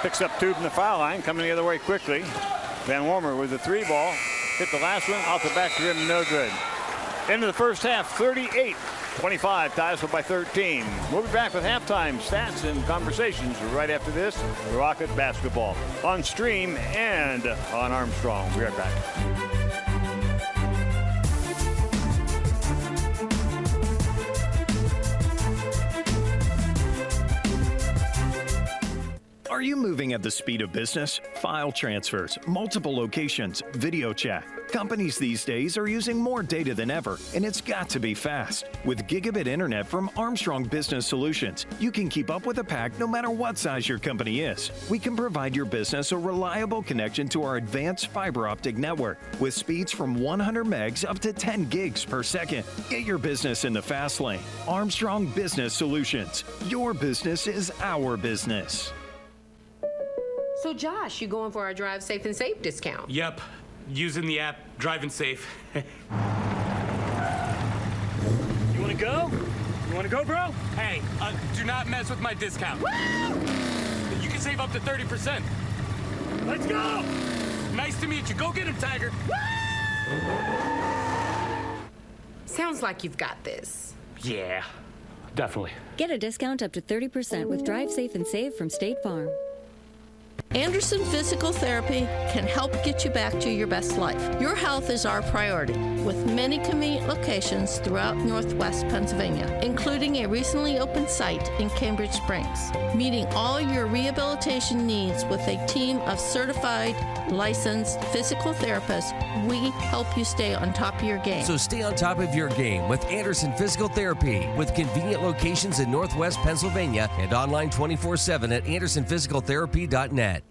Picks up two from the foul line, coming the other way quickly. Van Warmer with the three ball. Hit the last one off the back rim, no good. Into the first half, 38-25, Titusville by 13. We'll be back with halftime stats and conversations right after this. Rocket basketball on Stream and on Armstrong. We'll be right back. Are you moving at the speed of business? File transfers, multiple locations, video chat. Companies these days are using more data than ever, and it's got to be fast. With gigabit internet from Armstrong Business Solutions, you can keep up with a pack no matter what size your company is. We can provide your business a reliable connection to our advanced fiber optic network with speeds from 100 megs up to 10 gigs per second. Get your business in the fast lane. Armstrong Business Solutions. Your business is our business. So Josh, you going for our Drive Safe and Save discount? Yep. Using the app, driving safe. You want to go? You want to go, bro? Hey, do not mess with my discount. You can save up to 30%. Let's go! Nice to meet you. Go get him, Tiger. Sounds like you've got this. Yeah, definitely. Get a discount up to 30% with Drive Safe and Save from State Farm. Anderson Physical Therapy can help get you back to your best life. Your health is our priority, with many convenient locations throughout Northwest Pennsylvania, including a recently opened site in Cambridge Springs, meeting all your rehabilitation needs with a team of certified, licensed physical therapists. We help you stay on top of your game. So stay on top of your game with Anderson Physical Therapy, with convenient locations in Northwest Pennsylvania and online 24/7 at andersonphysicaltherapy.net.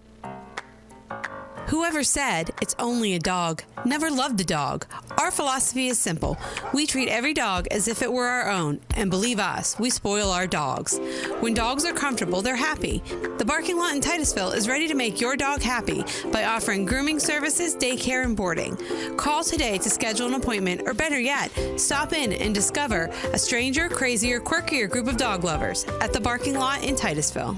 Whoever said it's only a dog never loved a dog. Our philosophy is simple. We treat every dog as if it were our own, and believe us, we spoil our dogs. When dogs are comfortable, they're happy. The Barking Lot in Titusville is ready to make your dog happy by offering grooming services, daycare, and boarding. Call today to schedule an appointment, or better yet, stop in and discover a stranger, crazier, quirkier group of dog lovers at the Barking Lot in Titusville.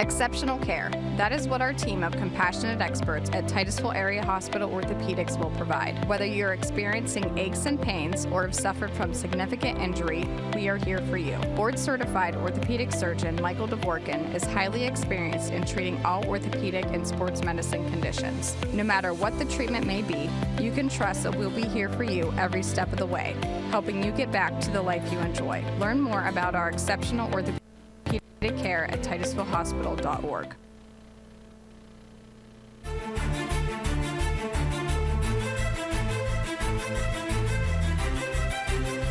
Exceptional care. That is what our team of compassionate experts at Titusville Area Hospital Orthopedics will provide. Whether you're experiencing aches and pains or have suffered from significant injury, we are here for you. Board-certified orthopedic surgeon Michael Dvorkin is highly experienced in treating all orthopedic and sports medicine conditions. No matter what the treatment may be, you can trust that we'll be here for you every step of the way, helping you get back to the life you enjoy. Learn more about our exceptional orthopedic care at titusvillehospital.org.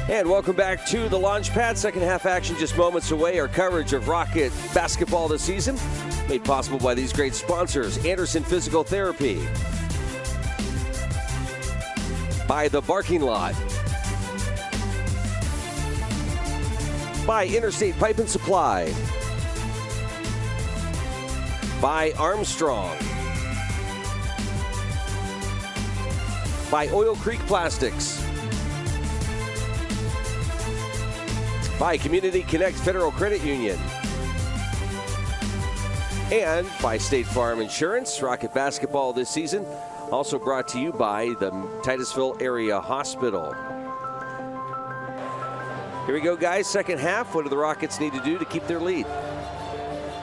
And welcome back to the Launch Pad. Second half action just moments away. Our coverage of Rocket basketball this season made possible by these great sponsors. Anderson Physical Therapy. By The Barking Lot. By Interstate Pipe and Supply. By Armstrong. By Oil Creek Plastics. By Community Connect Federal Credit Union. And by State Farm Insurance. Rocket basketball this season also brought to you by the Titusville Area Hospital. Here we go, guys. Second half. What do the Rockets need to do to keep their lead?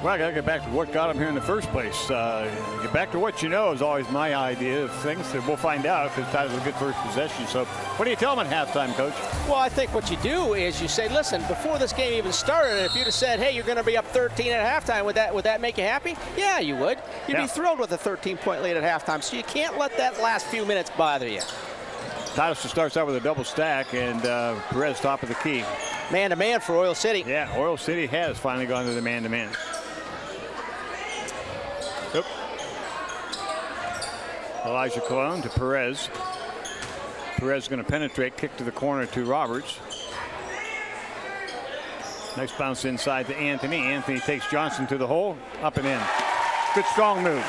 Well, I got to get back to what got them here in the first place. Get back to what you know is always my idea of things. We'll find out because Titusville will get first possession. So what do you tell them at halftime, Coach? Well, I think what you do is you say, listen, before this game even started, if you'd have said, hey, you're going to be up 13 at halftime, would that make you happy? Yeah, you would. You'd be thrilled with a 13-point lead at halftime. So you can't let that last few minutes bother you. Titusville starts out with a double stack, and Perez top of the key. Man-to-man for Oil City. Yeah, Oil City has finally gone to the man-to-man. Yep. Elijah Colon to Perez. Perez is going to penetrate, kick to the corner to Roberts. Nice bounce inside to Anthony. Anthony takes Johnson to the hole, up and in. Good strong move.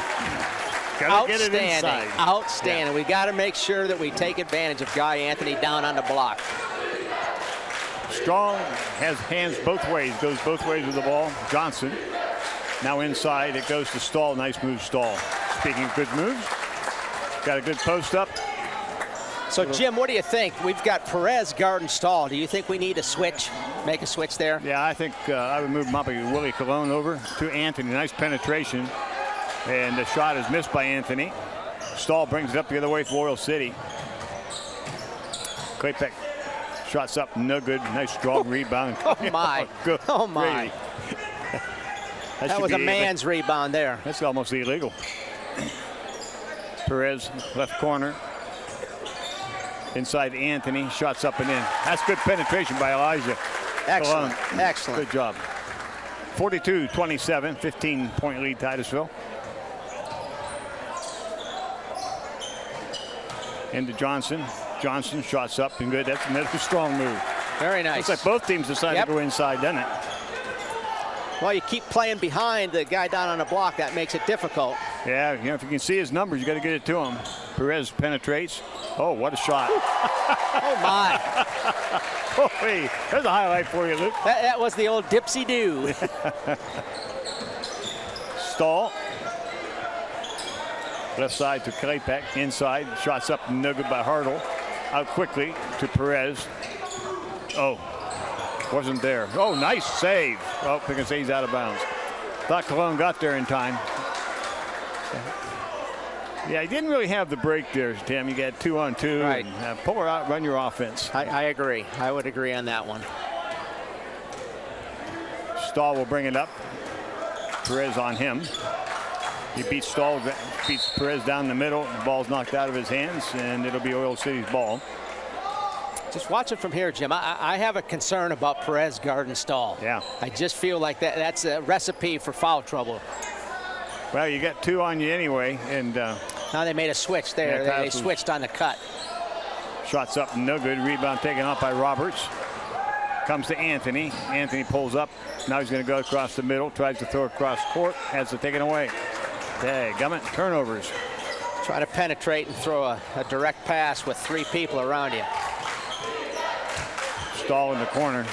Gotta get it inside. Outstanding. Yeah. We got to make sure that we take advantage of Guy Anthony down on the block. Strong, has hands both ways, goes both ways with the ball. Johnson. Now inside, it goes to Stahl. Nice move, Stahl. Speaking of good moves, got a good post up. So, Jim, what do you think? We've got Perez guarding Stahl. Do you think we need to switch, make a switch there? Yeah, I think I would move Willie Colon over to Anthony. Nice penetration. And the shot is missed by Anthony. Stahl brings it up the other way for Oil City. Klapek shots up, no good. Nice strong rebound. Oh, my. Good. Oh, my. That was a man's rebound there. That's almost illegal. Perez, left corner. Inside Anthony, shots up and in. That's good penetration by Elijah. Excellent. Colon. Excellent. Good job. 42-27, 15-point lead, Titusville. Into Johnson. Johnson shots up and good. That's another strong move. Very nice. Looks like both teams decided to go inside, doesn't it? Well, you keep playing behind the guy down on the block. That makes it difficult. Yeah, you know, if you can see his numbers, you got to get it to him. Perez penetrates. Oh, what a shot. Oh, my. Oh, hey, there's a highlight for you, Luke. That was the old dipsy-do. Stahl. Left side to Klapek. Inside. Shots up, no good by Hartle. Out quickly to Perez. Oh. Wasn't there. Oh, nice save. Oh, they can say he's out of bounds. Thought Cologne got there in time. Yeah, he didn't really have the break there, Tim. You got 2-on-2. Right. And, pull her out, run your offense. I agree. I would agree on that one. Stahl will bring it up. Perez on him. He beats Stahl, beats Perez down the middle. The ball's knocked out of his hands, and it'll be Oil City's ball. Just watch it from here, Jim. I have a concern about Perez guarding Stahl. Yeah. I just feel like that's a recipe for foul trouble. Well, you got two on you anyway, and now they made a switch there. Yeah, they switched on the cut. Shots up, no good. Rebound taken off by Roberts. Comes to Anthony. Anthony pulls up. Now he's going to go across the middle. Tries to throw across court. Has to take it away. Dadgummit, turnovers. Try to penetrate and throw a direct pass with three people around you. Stahl in the corner.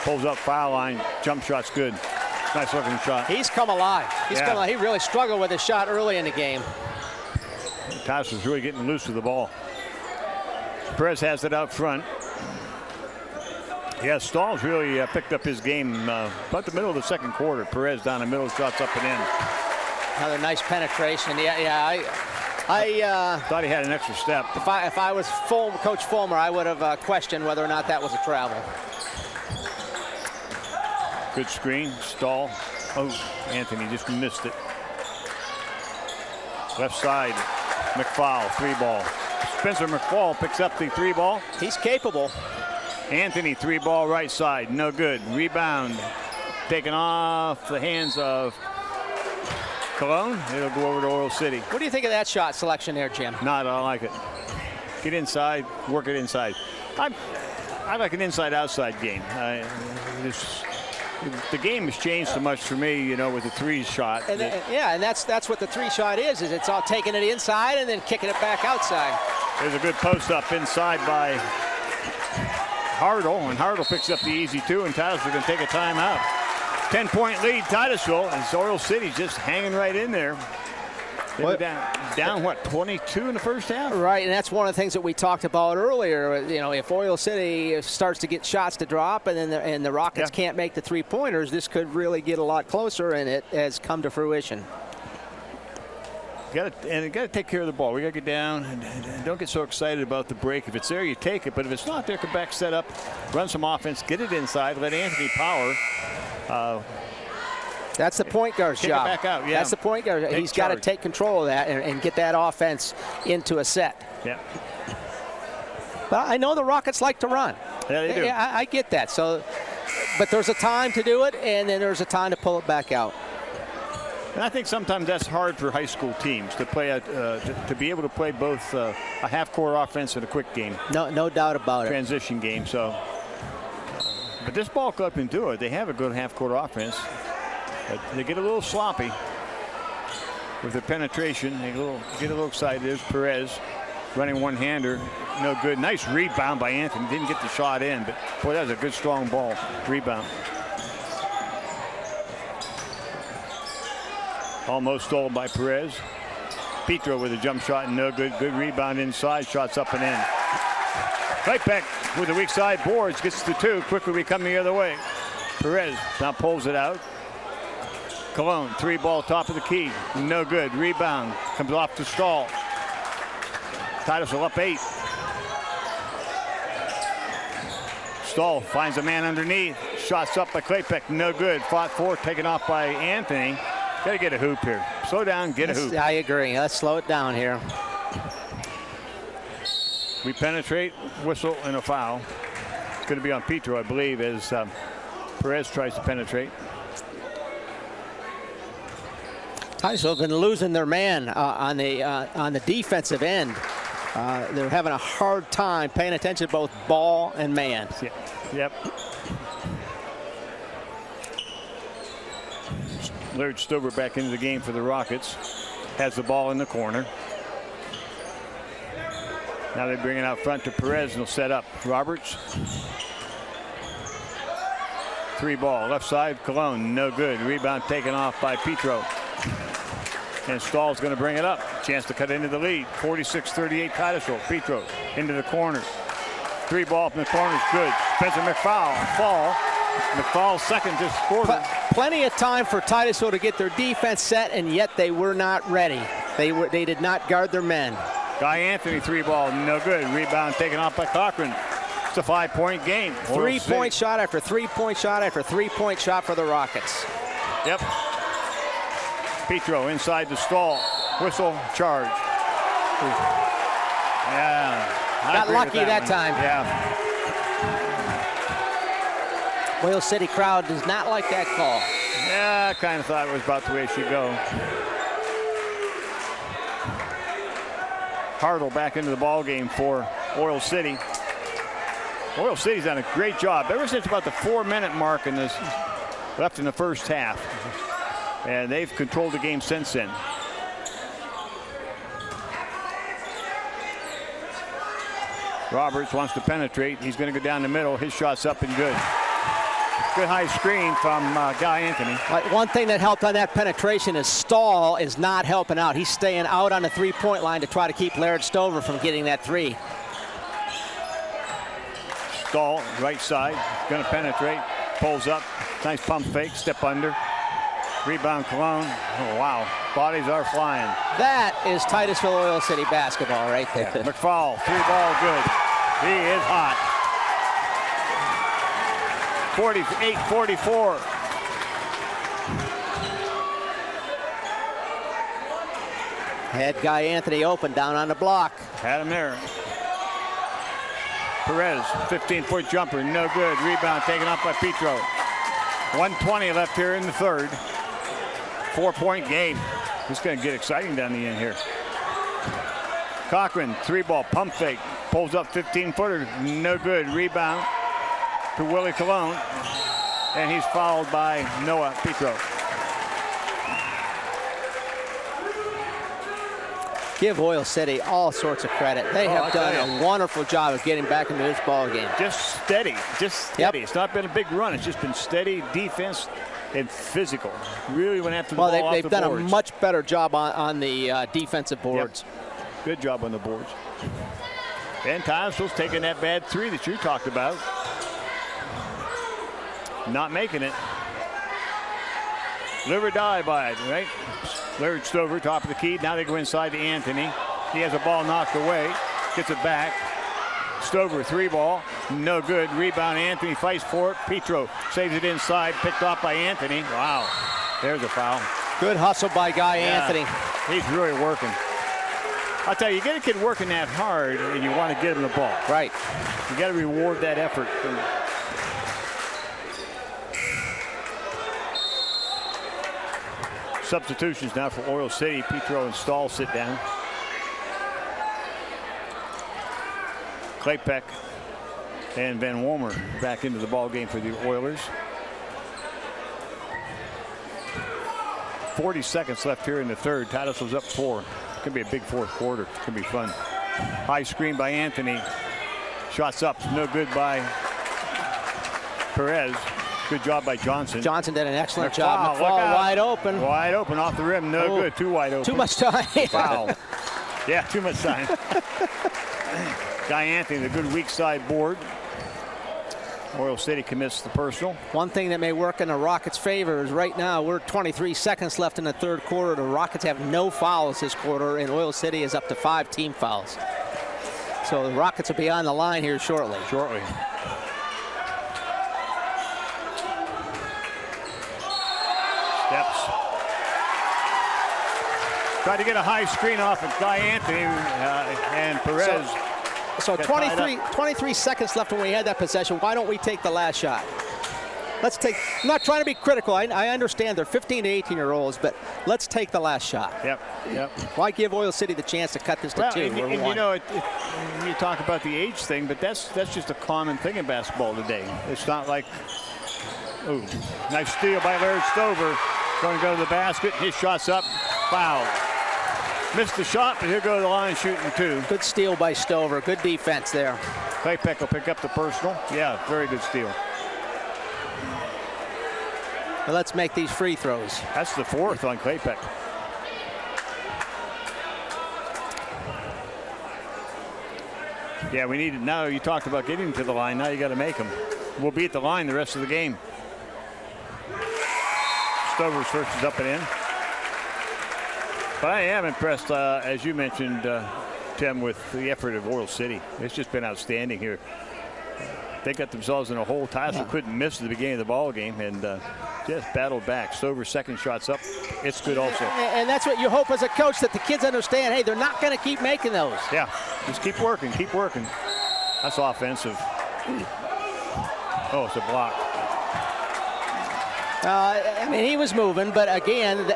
Pulls up foul line. Jump shot's good. Nice looking shot. He's come alive. He's come alive. He really struggled with his shot early in the game. Titusville's really getting loose with the ball. Perez has it out front. Yeah, Stahl's really picked up his game about the middle of the second quarter. Perez down the middle, shots up and in. Another nice penetration. I thought he had an extra step. If I was Coach Fulmer, I would have questioned whether or not that was a travel. Good screen, Stahl. Oh, Anthony just missed it. Left side, McFall, three ball. Spencer McFall picks up the three ball. He's capable. Anthony, 3-ball right side, no good. Rebound taken off the hands of Cologne. It'll go over to Oil City. What do you think of that shot selection there, Jim? I don't like it. Get inside, work it inside. I like an inside-outside game. The game has changed so much for me, you know, with the 3 shot. And that's what the 3 shot is it's all taking it inside and then kicking it back outside. There's a good post up inside by Hartle, and Hartle picks up the easy 2, and Titusville going to take a timeout. 10-point lead, Titusville, and Oil City's just hanging right in there. They're down what, 22 in the first half? Right, and that's one of the things that we talked about earlier. You know, if Oil City starts to get shots to drop and then the Rockets can't make the 3-pointers, this could really get a lot closer, and it has come to fruition. You got to take care of the ball. We got to get down and don't get so excited about the break. If it's there, you take it. But if it's not there, come back, set up, run some offense, get it inside, let Anthony power. That's the point guard's job. It back out, yeah. That's the point guard. He's got to take control of that and get that offense into a set. Yeah. But I know the Rockets like to run. Yeah, they do. Yeah, I get that. So, but there's a time to do it, and then there's a time to pull it back out. And I think sometimes that's hard for high school teams to play to be able to play both a half-court offense and a quick game. No doubt about it. Transition game. So, but this ball club can do it. They have a good half-court offense. But they get a little sloppy with their penetration. They get a little excited. There's Perez running one-hander. No good. Nice rebound by Anthony. Didn't get the shot in, but boy, that was a good strong ball. Rebound. Almost stolen by Perez. Petro with a jump shot and no good. Good rebound inside. Shots up and in. Right back with the weak side boards. Gets the 2. Quickly we come the other way. Perez now pulls it out. Cologne, 3-ball top of the key. No good. Rebound. Comes off to Stahl. Titusville up 8. Stahl finds a man underneath. Shots up by Klapek. No good. Fought for. Taken off by Anthony. Got to get a hoop here. Slow down, get a hoop. I agree. Let's slow it down here. We penetrate, whistle, and a foul. It's going to be on Petro, I believe, as Perez tries to penetrate. Titusville been losing their man on the defensive end. They're having a hard time paying attention to both ball and man. Yep. Laird Stover back into the game for the Rockets. Has the ball in the corner. Now they bring it out front to Perez and they'll set up. Roberts. 3-ball left side. Cologne, no good. Rebound taken off by Petro. And Stahl's going to bring it up. Chance to cut into the lead. 46-38 Titusville. Petro into the corner. 3-ball from the corner is good. Spencer McFall's second just scored. Plenty of time for Titusville to get their defense set, and yet they were not ready. They did not guard their men. Guy Anthony 3-ball, no good. Rebound taken off by Cochran. It's a 5-point game. 3-point shot after 3-point shot after 3-point shot for the Rockets. Yep. Petro inside the Stahl. Whistle, charge. Yeah. Got lucky that time. Yeah. Oil City crowd does not like that call. Yeah, I kind of thought it was about the way it should go. Hartle back into the ball game for Oil City. Oil City's done a great job ever since about the 4-minute mark in this left in the first half. And they've controlled the game since then. Roberts wants to penetrate. He's going to go down the middle. His shot's up and good. Good high screen from Guy Anthony. One thing that helped on that penetration is Stahl is not helping out. He's staying out on the 3-point line to try to keep Laird Stover from getting that 3. Stahl, right side, going to penetrate. Pulls up. Nice pump fake. Step under. Rebound Cologne. Oh, wow. Bodies are flying. That is Titusville Oil City basketball right there. Yeah. McFall, 3-ball good. He is hot. 48-44. Had Guy Anthony open down on the block. Had him there. Perez, 15-foot jumper, no good. Rebound taken up by Petro. 1:20 left here in the third. 4-point game. It's going to get exciting down the end here. Cochran, 3-ball, pump fake. Pulls up 15-footer, no good. Rebound to Willie Colon. And he's fouled by Noah Petro. Give Oil City all sorts of credit. They have done a wonderful job of getting back into this ball game. Just steady. Yep. It's not been a big run. It's just been steady defense and physical. Really went after the ball off the boards. They've done a much better job on the defensive boards. Yep. Good job on the boards. And Titusville's taking that bad three that you talked about. Not making it. Live or die by it, right? Larry Stover, top of the key. Now they go inside to Anthony. He has a ball knocked away. Gets it back. Stover, 3-ball. No good. Rebound. Anthony fights for it. Petro saves it inside. Picked off by Anthony. Wow. There's a foul. Good hustle by Anthony. He's really working. I'll tell you, you get a kid working that hard and you want to get him the ball. Right. You got to reward that effort. Substitutions now for Oil City. Petro and Stahl sit down. Claypeck and Van Wormer back into the ball game for the Oilers. 40 seconds left here in the third. Titusville's up 4. It's going to be a big fourth quarter. It's going to be fun. High screen by Anthony. Shots up. No good by Perez. Good job by Johnson. Johnson did an excellent job. McFall wide open. Wide open off the rim. No good. Too wide open. Too much time. Foul. Yeah, too much time. Guy Anthony, the good weak side board. Oil City commits the personal. One thing that may work in the Rockets' favor is right now we're 23 seconds left in the third quarter. The Rockets have no fouls this quarter, and Oil City is up to 5 team fouls. So the Rockets will be on the line here shortly. Steps. Tried to get a high screen off of Guy Anthony and Perez. So 23 seconds left when we had that possession. Why don't we take the last shot? Let's take, I'm not trying to be critical. I understand they're 15 to 18-year-olds, but let's take the last shot. Yep. Why give Oil City the chance to cut this to 2 or 1? You know, you talk about the age thing, but that's just a common thing in basketball today. It's not like, ooh, nice steal by Larry Stover. Going to go to the basket. His shot's up. Foul. Missed the shot, but he'll go to the line shooting 2. Good steal by Stover. Good defense there. Claypeck will pick up the personal. Yeah, very good steal. Well, let's make these free throws. That's the 4th on Claypeck. Yeah, we need it now. You talked about getting to the line. Now you got to make them. We'll be at the line the rest of the game. Stover's first is up and in. But I am impressed, as you mentioned, Tim, with the effort of Oil City. It's just been outstanding here. They got themselves in a hole. Titusville couldn't miss at the beginning of the ball game and just battled back. Stover's second shot's up. It's good also. And that's what you hope as a coach, that the kids understand, hey, they're not going to keep making those. Yeah, just keep working, keep working. That's offensive. Oh, it's a block. I mean, he was moving, but again,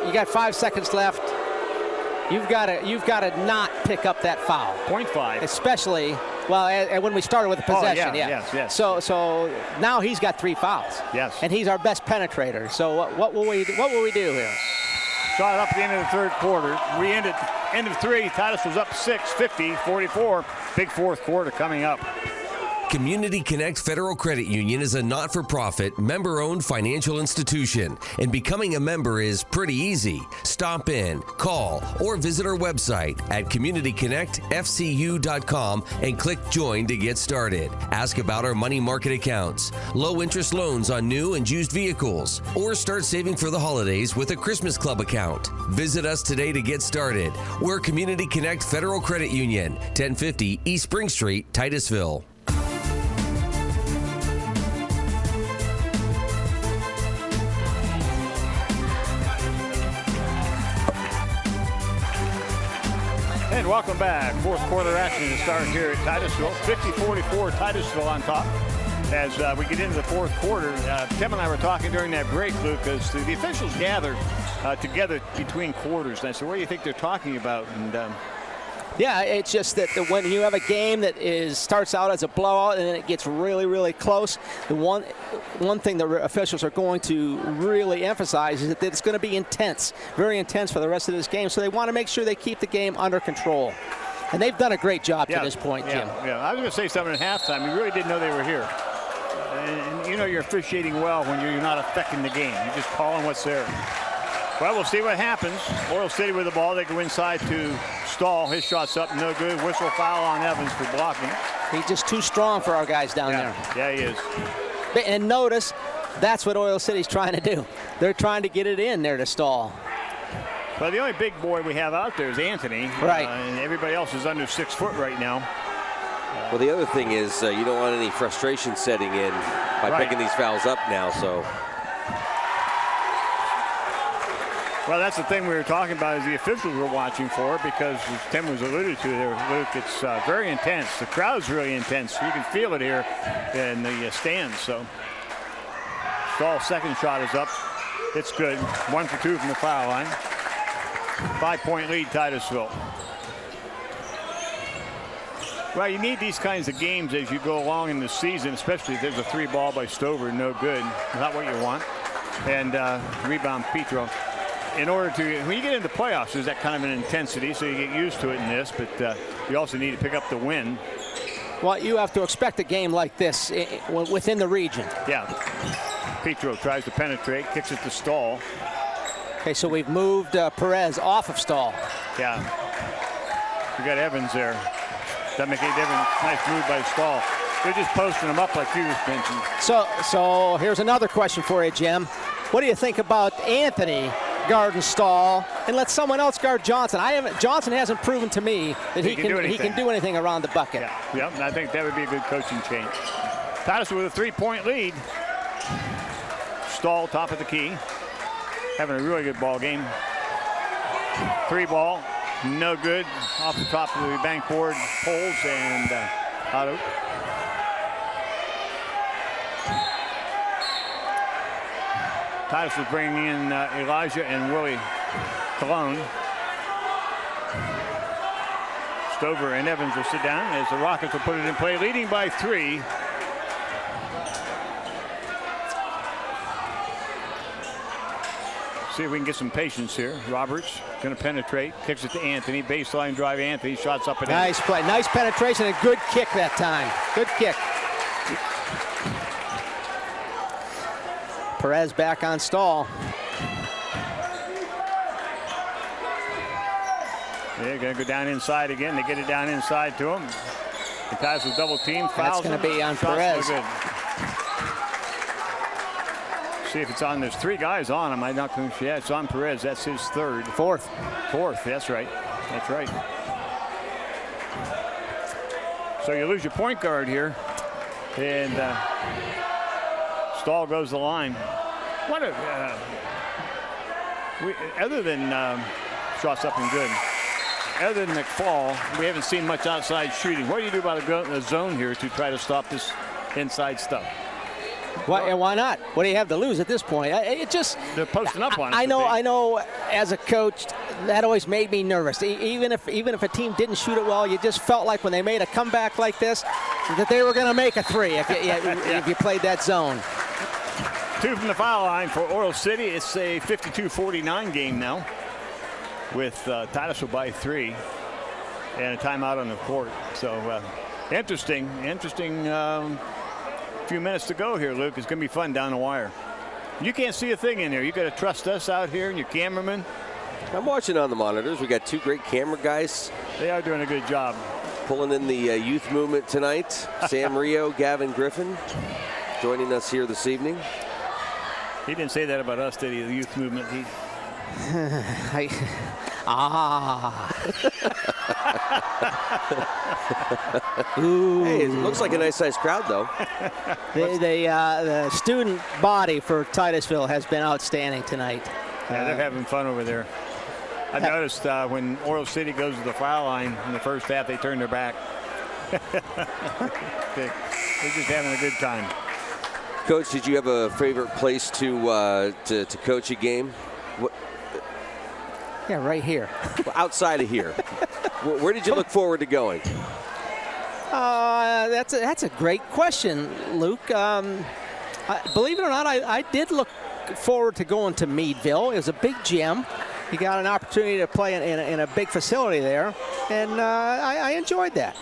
you got 5 seconds left. You've got to not pick up that foul. 0.5. Especially, when we started with the possession. Yes. So now he's got 3 fouls. Yes. And he's our best penetrator. So what will we do here? Shot up at the end of the third quarter. We end of 3. Titusville's up 6, 50-44. Big fourth quarter coming up. Community Connect Federal Credit Union is a not-for-profit, member-owned financial institution, and becoming a member is pretty easy. Stop in, call, or visit our website at communityconnectfcu.com and click Join to get started. Ask about our money market accounts, low-interest loans on new and used vehicles, or start saving for the holidays with a Christmas Club account. Visit us today to get started. We're Community Connect Federal Credit Union, 1050 East Spring Street, Titusville. And welcome back. Fourth quarter action to start here at Titusville. 50-44, Titusville on top. As we get into the fourth quarter, Tim and I were talking during that break, Luke, as the officials gather together between quarters. And I said, what do you think they're talking about? And yeah, it's just that when you have a game that starts out as a blowout and then it gets really, really close, the one thing the officials are going to really emphasize is that it's going to be intense, very intense for the rest of this game. So they want to make sure they keep the game under control. And they've done a great job to this point, Jim. Yeah, I was going to say something at halftime. You really didn't know they were here. And you know you're officiating well when you're not affecting the game. You're just calling what's there. Well, we'll see what happens. Oil City with the ball. They go inside to Stahl. His shot's up, no good. Whistle foul on Evans for blocking. He's just too strong for our guys down there. Yeah, he is. And notice, that's what Oil City's trying to do. They're trying to get it in there to Stahl. Well, the only big boy we have out there is Anthony. Right. And everybody else is under 6 foot right now. Well, the other thing is you don't want any frustration setting in by picking these fouls up now. So. Well, that's the thing we were talking about is the officials were watching for, because as Tim was alluded to there, Luke, it's very intense. The crowd's really intense. You can feel it here in the stands. So Stahl's second shot is up. It's good. 1 for 2 from the foul line. 5-point lead, Titusville. Well, you need these kinds of games as you go along in the season, especially if there's a 3-ball by Stover, no good. Not what you want. And rebound Petro. In order to, when you get into playoffs, there's that kind of an intensity, so you get used to it in this, but you also need to pick up the win. Well, you have to expect a game like this within the region. Yeah. Petro tries to penetrate, kicks it to Stahl. Okay, so we've moved Perez off of Stahl. Yeah. We got Evans there. Doesn't make any difference. Nice move by Stahl. They're just posting them up like you mentioned. So here's another question for you, Jim. What do you think about Anthony guarding Stahl and let someone else guard Johnson? Johnson hasn't proven to me that he can do anything around the bucket. Yeah, I think that would be a good coaching change. Titusville with a 3-point lead. Stahl top of the key, having a really good ball game. 3-ball, no good. Off the top of the bank board, pulls and out. Titusville bringing in Elijah and Willie Cologne. Stover and Evans will sit down as the Rockets will put it in play, leading by 3. See if we can get some patience here. Roberts going to penetrate, kicks it to Anthony. Baseline drive, Anthony, shots up and in. Nice play, nice penetration, and good kick that time. Good kick. Perez back on Stahl. They're going to go down inside again. They get it down inside to him. The guys with double team. Fouls. That's going to be on Perez. No good. See if it's on. There's 3 guys on him. I'm not going to. Yeah, it's on Perez. That's his 3rd. 4th. 4th. That's right. That's right. So you lose your point guard here, and Stahl goes the line. What a other than shots up and good. Other than McFall, we haven't seen much outside shooting. What do you do about a zone here to try to stop this inside stuff? Why not? What do you have to lose at this point? It just they're posting up on it. I know. As a coach, that always made me nervous. Even if a team didn't shoot it well, you just felt like when they made a comeback like this, that they were going to make a 3 if you played that zone. 2 from the foul line for Oil City. It's a 52-49 game now, with Titusville by 3 and a timeout on the court. So interesting few minutes to go here, Luke. It's going to be fun down the wire. You can't see a thing in there. You got to trust us out here and your cameraman. I'm watching on the monitors. We got 2 great camera guys. They are doing a good job. Pulling in the youth movement tonight. Sam Rio, Gavin Griffin joining us here this evening. He didn't say that about us, did he? The youth movement. Hey, it looks like a nice sized crowd, though. The student body for Titusville has been outstanding tonight. Yeah, they're having fun over there. I noticed when Oil City goes to the foul line in the first half, they turn their back. They're just having a good time. Coach, did you have a favorite place to coach a game? What? Yeah, right here. Well, outside of here. Where did you look forward to going? That's a great question, Luke. Believe it or not, I did look forward to going to Meadville. It was a big gym. You got an opportunity to play in a big facility there, and I enjoyed that.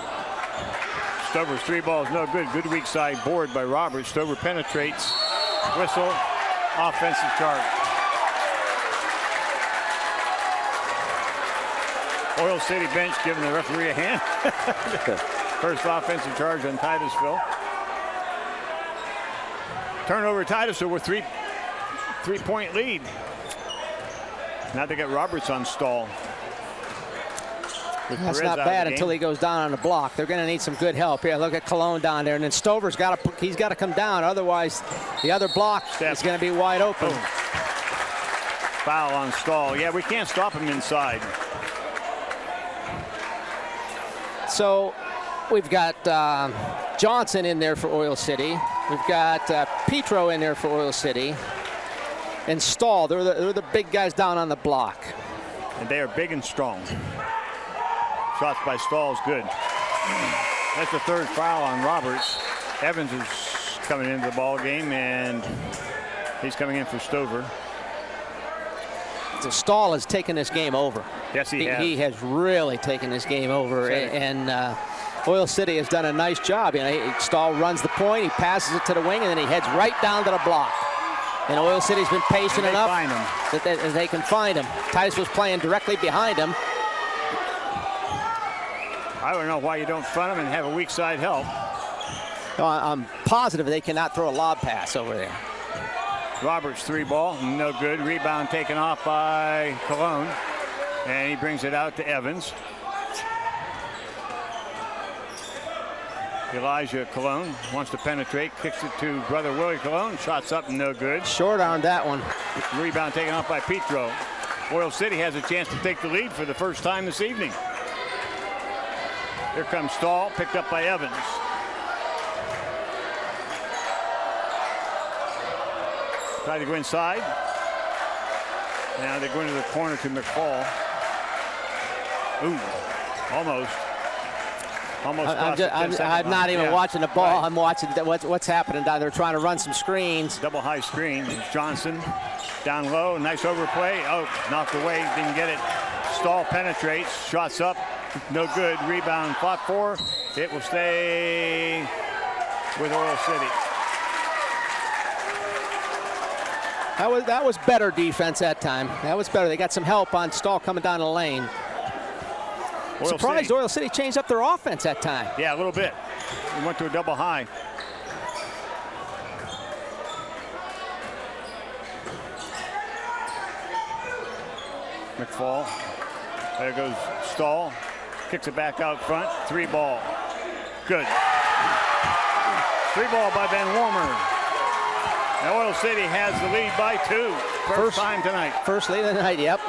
Stover's 3 ball is no good. Good weak side board by Roberts. Stover penetrates. Whistle. Offensive charge. Oil City bench giving the referee a hand. First offensive charge on Titusville. Turnover Titusville with three-point lead. Now they got Roberts on stall. That's not bad until he goes down on the block. They're going to need some good help here. Look at Cologne down there, and then Stover's he's got to come down. Otherwise, the other block is going to be wide open. Boom. Foul on stall. Yeah, we can't stop him inside. So we've got Johnson in there for Oil City. We've got Petro in there for Oil City. And Stahl, they're the big guys down on the block. And they are big and strong. Shots by Stahl is good. That's the third foul on Roberts. Evans is coming into the ball game, and he's coming in for Stover. So Stahl has taken this game over. Yes, he has. He has really taken this game over, and Oil City has done a nice job. You know, Stahl runs the point, he passes it to the wing, and then he heads right down to the block. And Oil City's been patient enough that they can find him. Titusville's playing directly behind him. I don't know why you don't front him and have a weak side help. I'm positive they cannot throw a lob pass over there. Roberts 3 ball, no good. Rebound taken off by Cologne. And he brings it out to Evans. Elijah Cologne wants to penetrate, kicks it to brother Willie Cologne. Shots up, no good. Short arm that one. Rebound taken off by Petro. Oil City has a chance to take the lead for the first time this evening. Here comes Stahl, picked up by Evans. Try to go inside. Now they go into the corner to McFall. Ooh, almost. I'm not even watching the ball. Right. I'm watching what's happening down there. Trying to run some screens. Double high screen. Johnson down low. Nice overplay. Oh, knocked away. Didn't get it. Stahl penetrates. Shots up. No good. Rebound fought for. It will stay with Oil City. That was better defense that time. That was better. They got some help on Stahl coming down the lane. Surprised Oil City changed up their offense that time. Yeah, a little bit. We went to a double high. McFall. There goes Stahl. Kicks it back out front. 3 ball. Good. 3 ball by Ben Warmer. And Oil City has the lead by 2. First time tonight. First lead of the night, yep.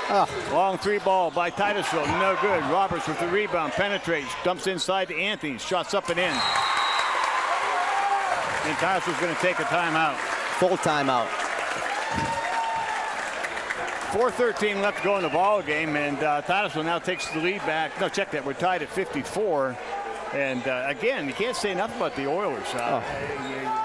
Oh. Long 3 ball by Titusville. No good. Roberts with the rebound. Penetrates. Dumps inside to Anthony. Shots up and in. And Titusville's going to take a timeout. Full timeout. 4:13 left to go in the ball game, and Titusville now takes the lead back. No, check that. We're tied at 54. And again, you can't say enough about the Oilers.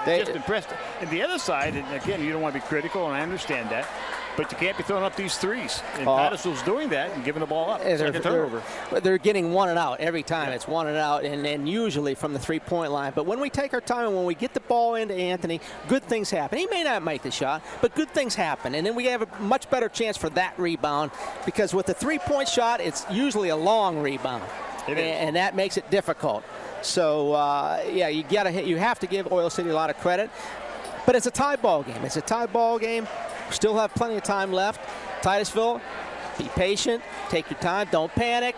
Just impressed. And the other side, and again, you don't want to be critical, and I understand that, but you can't be throwing up these threes. And Titusville's doing that and giving the ball up. It's like a turnover. They're getting 1 and out every time. Yeah. It's 1 and out, and usually from the 3-point line. But when we take our time and when we get the ball into Anthony, good things happen. He may not make the shot, but good things happen. And then we have a much better chance for that rebound, because with the 3-point shot, it's usually a long rebound. And that makes it difficult. So yeah, you have to give Oil City a lot of credit. But it's a tie ball game. It's a tie ball game. We still have plenty of time left. Titusville, be patient, take your time, don't panic,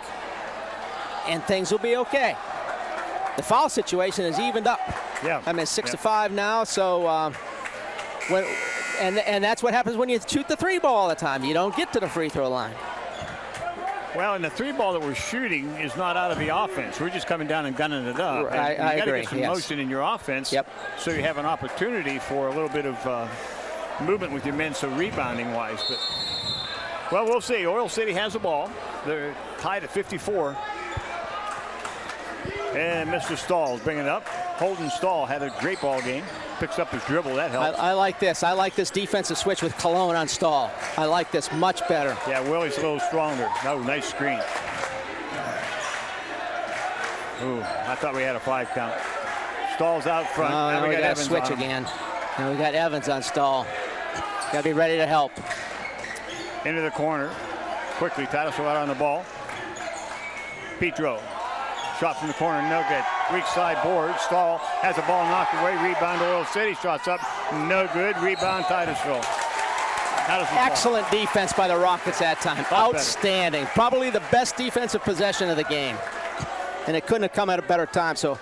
and things will be okay. The foul situation is evened up. Yeah. I mean, 6-5 now. So and that's what happens when you shoot the 3 ball all the time. You don't get to the free throw line. Well, and the 3-ball that we're shooting is not out of the offense. We're just coming down and gunning it up. I you got to agree. get some motion in your offense. Yep. So you have an opportunity for a little bit of movement with your men, so rebounding-wise. But well, we'll see. Oil City has the ball. They're tied at 54. And Mr. Stahl's bringing it up. Holden Stahl had a great ball game. Picks up his dribble. That helps. I like this. I like this defensive switch with Cologne on Stahl. I like this much better. Yeah, Willie's a little stronger. Oh, nice screen. Ooh, I thought we had a 5 count. Stahl's out front. Now we got Evans to switch again. Now we got Evans on Stahl. Got to be ready to help. Into the corner. Quickly, Titusville out on the ball. Petro. Shot from the corner, no good. Weak side board. Stahl has the ball knocked away. Rebound to Oil City. Shots up, no good. Rebound Titusville. Excellent defense by the Rockets that time. Outstanding. Probably the best defensive possession of the game. And it couldn't have come at a better time. So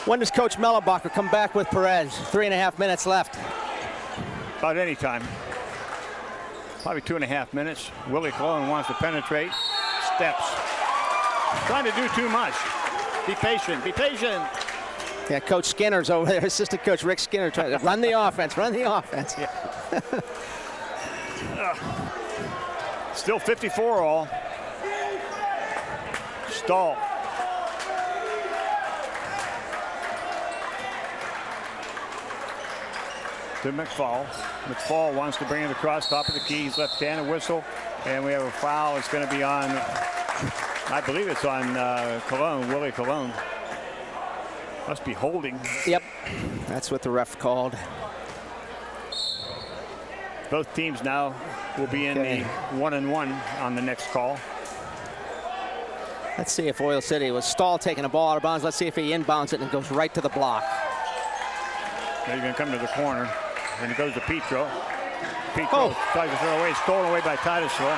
when does Coach Mellenbacher come back with Perez? 3.5 minutes left. About any time. Probably 2.5 minutes. Willie Cologne wants to penetrate. Steps. Trying to do too much. Be patient. Be patient. Yeah, Coach Skinner's over there. Assistant Coach Rick Skinner trying to run the offense. Run the offense. Yeah. Still 54 all. Stahl. To McFall. McFall wants to bring it across top of the key. He's left-handed whistle. And we have a foul. It's going to be on, I believe it's on Cologne, Willie Cologne. Must be holding. Yep, that's what the ref called. Both teams now will be in the 1-and-1 on the next call. Let's see if Oil City was Stahl taking a ball out of bounds. Let's see if he inbounds it and it goes right to the block. Now you're going to come to the corner. And it goes to Petro. Petro tries to throw away. Stolen away by Titusville.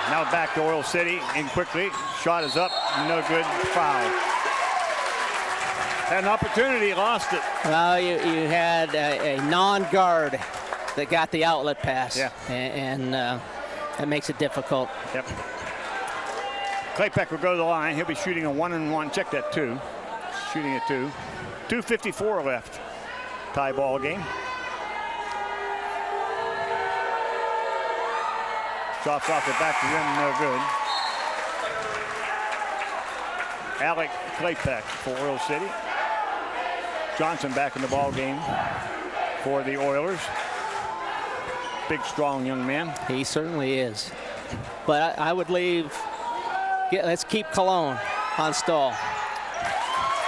Now back to Oil City. In quickly. Shot is up. No good. Foul. Had an opportunity. Lost it. Well, you had a non-guard that got the outlet pass. Yeah. And that makes it difficult. Yep. Claypeck will go to the line. He'll be shooting a 1-and-1. Check that 2. Shooting at 2. 2:54 left. Tie ball game. Shots off the back of the rim, no good. Alec Claypeck for Oil City. Johnson back in the ball game for the Oilers. Big, strong young man. He certainly is. But I would leave. Let's keep Cologne on Stahl.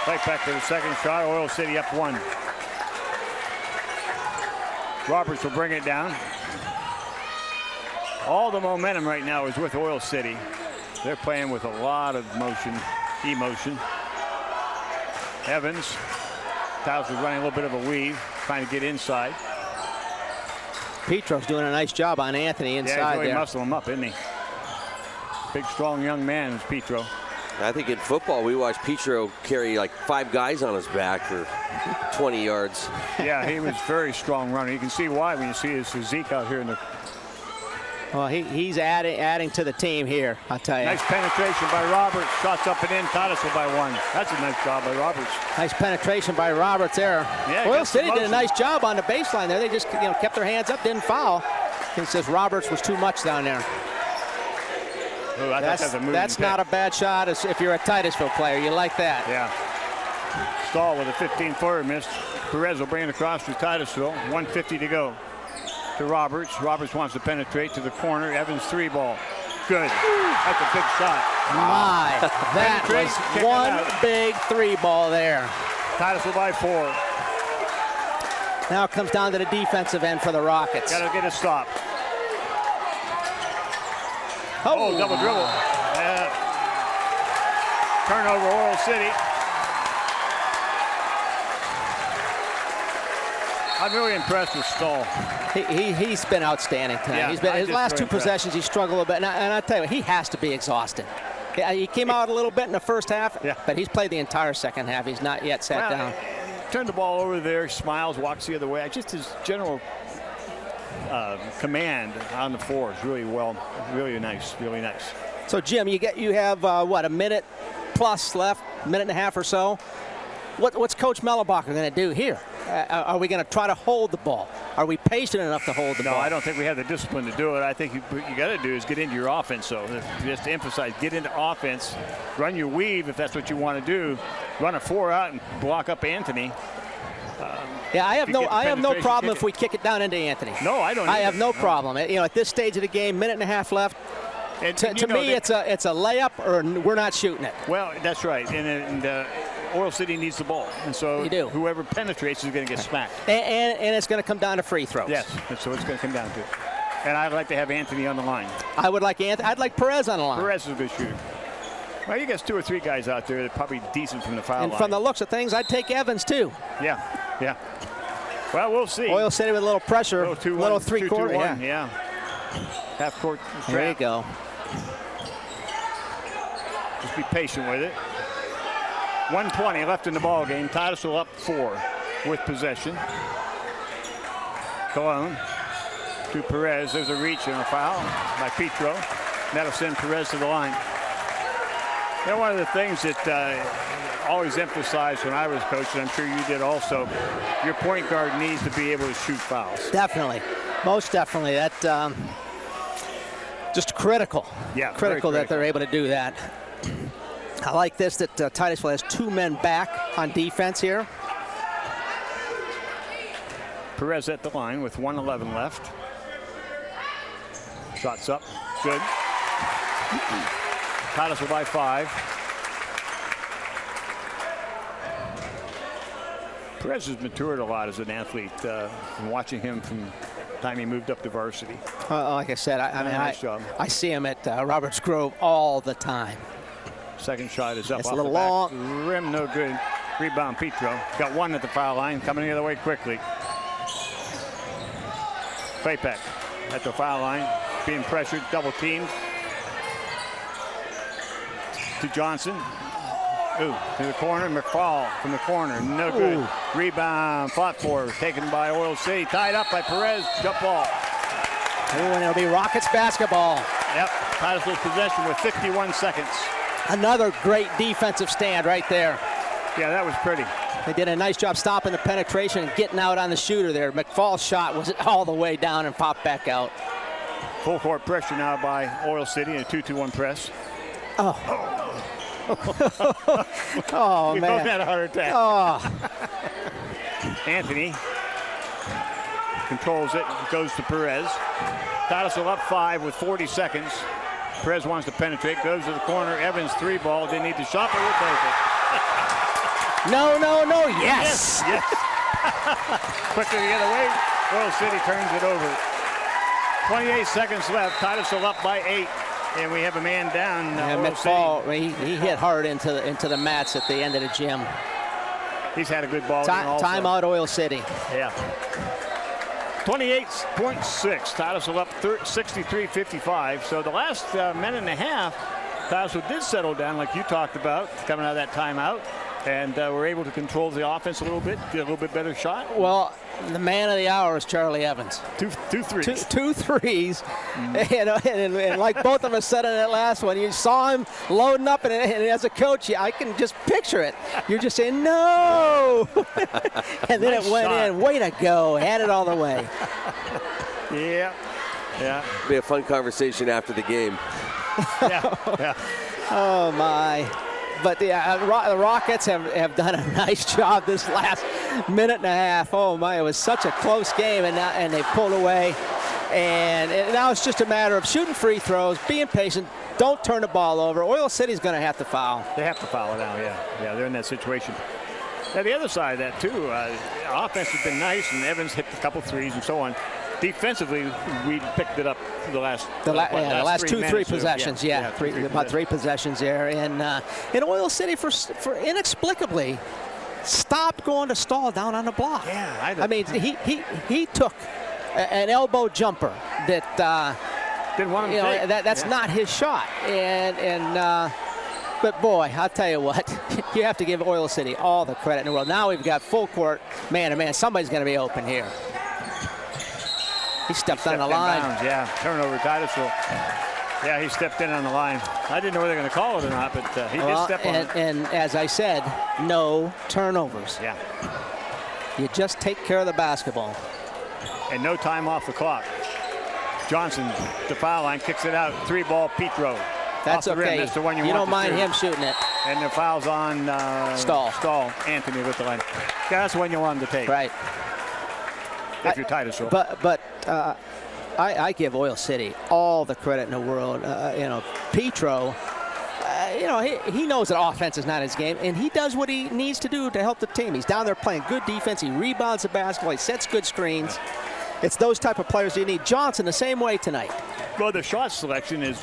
Claypeck for the second shot. Oil City up 1. Roberts will bring it down. All the momentum right now is with Oil City. They're playing with a lot of emotion. Evans. Titusville running a little bit of a weave, trying to get inside. Petro's doing a nice job on Anthony inside. Yeah, he's really there. muscling him up, isn't he? Big, strong young man is Petro. I think in football, we watched Petro carry like 5 guys on his back for 20 yards. Yeah, he was very strong runner. You can see why when you see his physique out here in the. Well, he's adding to the team here, I'll tell you. Nice penetration by Roberts. Shots up and in. Titusville by 1. That's a nice job by Roberts. Nice penetration by Roberts there. Yeah, Oil City did a nice job on the baseline there. They just kept their hands up, didn't foul. It says Roberts was too much down there. Ooh, that's not a bad shot if you're a Titusville player. You like that. Yeah. Stahl with a 15-footer missed. Perez will bring it across to Titusville. 1:50 to go. To Roberts. Roberts wants to penetrate to the corner. Evans 3-ball. Good. That's a big shot. My, that was one big 3-ball there. Titusville by 4. Now it comes down to the defensive end for the Rockets. Got to get a stop. Oh, double dribble. Turnover, Oil City. I'm really impressed with Stahl. He's been outstanding tonight. Yeah, He's been his last 2 possessions. He struggled a bit, and I tell you, he has to be exhausted. Yeah, he came out a little bit in the first half, but he's played the entire second half. He's not yet sat down. Turned the ball over there, smiles, walks the other way. Just his general command on the floor is really really nice, really nice. So Jim, you have what, a minute plus left, minute and a half or so. What's Coach Mellebacher going to do here? Are we going to try to hold the ball? Are we patient enough to hold the ball? No, I don't think we have the discipline to do it. I think what you got to do is get into your offense. So just to emphasize, get into offense, run your weave if that's what you want to do. Run a 4 out and block up Anthony. Yeah, I have no problem if we kick it down into Anthony. No, I don't. I have no problem. At this stage of the game, minute and a half left. And to me, it's a layup or we're not shooting it. Well, that's right. And Oil City needs the ball, and so whoever penetrates is going to get smacked. And it's going to come down to free throws. Yes, that's what it's going to come down to. And I'd like to have Anthony on the line. I would like Anthony. I'd like Perez on the line. Perez is a good shooter. Well, you got 2 or 3 guys out there that are probably decent from the foul line. And from the looks of things, I'd take Evans too. Yeah. Well, we'll see. Oil City with a little pressure, little three-quarter. Yeah. Half court trap. There you go. Just be patient with it. 1:20 left in the ball game. Titusville up 4 with possession. Cologne to Perez. There's a reach and a foul by Petro. That'll send Perez to the line. One of the things that always emphasized when I was coach, and I'm sure you did also, your point guard needs to be able to shoot fouls. Definitely. Most definitely. That just critical. Yeah, critical that they're able to do that. I like this, that Titusville has 2 men back on defense here. Perez at the line with 1:11 left. Shots up. Good. Titusville by 5. Perez has matured a lot as an athlete. And watching him from the time he moved up to varsity. Like I said, I see him at Roberts Grove all the time. Second shot is up. It's off a little the back. long. Rim, no good. Rebound, Petro. Got 1 at the foul line, coming the other way quickly. Klapek at the foul line, being pressured, double teamed. To Johnson. Ooh, to the corner. McFall from the corner. No good. Ooh. Rebound, fought for, taken by Oil City. Tied up by Perez. Jump ball. Ooh, and it'll be Rockets basketball. Yep. Titusville's possession with 51 seconds. Another great defensive stand right there. Yeah, that was pretty. They did a nice job stopping the penetration and getting out on the shooter there. McFall's shot was all the way down and popped back out. Full court pressure now by Oil City in a 2-2-1 press. Oh. Oh, we man. both had a heart attack. Oh. Anthony controls it, goes to Perez. Titusville up 5 with 40 seconds. Perez wants to penetrate, goes to the corner. Evans 3-ball, didn't need the shot, but we'll take it. No, yes. Yes. Quickly the other way, Oil City turns it over. 28 seconds left, Titusville up by 8. And we have a man down. McFall, he hit hard into the mats at the end of the gym. He's had a good ball game also. Timeout, Oil City. Yeah. 28.6. Titusville up 63-55. So the last minute and a half, Titusville did settle down like you talked about, coming out of that timeout. And we're able to control the offense a little bit, get a little bit better shot. Well, the man of the hour is Charlie Evans. Two threes. Two threes. And like both of us said in that last one, you saw him loading up, and as a coach, I can just picture it. You're just saying, no. And then nice it went shot. in. Way to go. Had it all the way. Yeah. It'll be a fun conversation after the game. Yeah. Oh, my. But the Rockets have done a nice job this last minute and a half. Oh, my, it was such a close game, and they pulled away. And now it's just a matter of shooting free throws, being patient, don't turn the ball over. Oil City's going to have to foul. They have to foul it now, yeah. Yeah, they're in that situation. Now, the other side of that, too, offense has been nice, and Evans hit a couple threes and so on. Defensively, we picked it up the last three possessions. About 3 possessions there, and in Oil City for inexplicably stopped going to stall down on the block. Yeah, I mean he took an elbow jumper that didn't want him to take. That's not his shot, but boy, I'll tell you what, you have to give Oil City all the credit in the world. Now we've got full court, man to man. Somebody's going to be open here. He stepped on the line. Bounds, yeah, turnover, Titusville. Yeah, he stepped in on the line. I didn't know whether they were going to call it or not, but he did step on it. And as I said, no turnovers. Yeah. You just take care of the basketball. And no time off the clock. Johnson, the foul line, kicks it out. 3-ball Petro. That's okay. Rim. That's the one you don't mind him shooting it. And the foul's on Stahl. Anthony with the line. That's the one you want him to take. Right. If you're Titusville. But I give Oil City all the credit in the world. Petro, he knows that offense is not his game, and he does what he needs to do to help the team. He's down there playing good defense. He rebounds the basketball. He sets good screens. It's those type of players you need. Johnson the same way tonight. Well, the shot selection has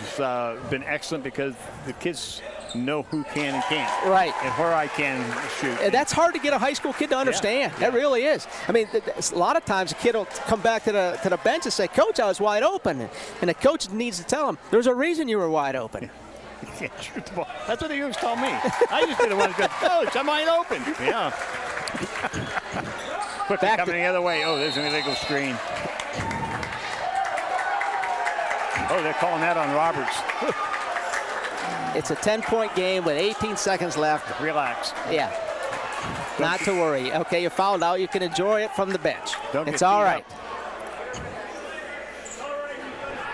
been excellent because the kids know who can and can't. Right. And where I can shoot. And that's hard to get a high school kid to understand. Yeah. That really is. I mean, a lot of times a kid will come back to the bench and say, Coach, I was wide open. And the coach needs to tell him, there's a reason you were wide open. You can't shoot the ball. That's what they used to tell me. I just didn't want to go, Coach, I'm wide open. Yeah. Quickly coming the other way. Oh, there's an illegal screen. Oh, they're calling that on Roberts. It's a 10-point game with 18 seconds left. Relax. Yeah. Not to worry. Okay, you fouled out. You can enjoy it from the bench. It's all right.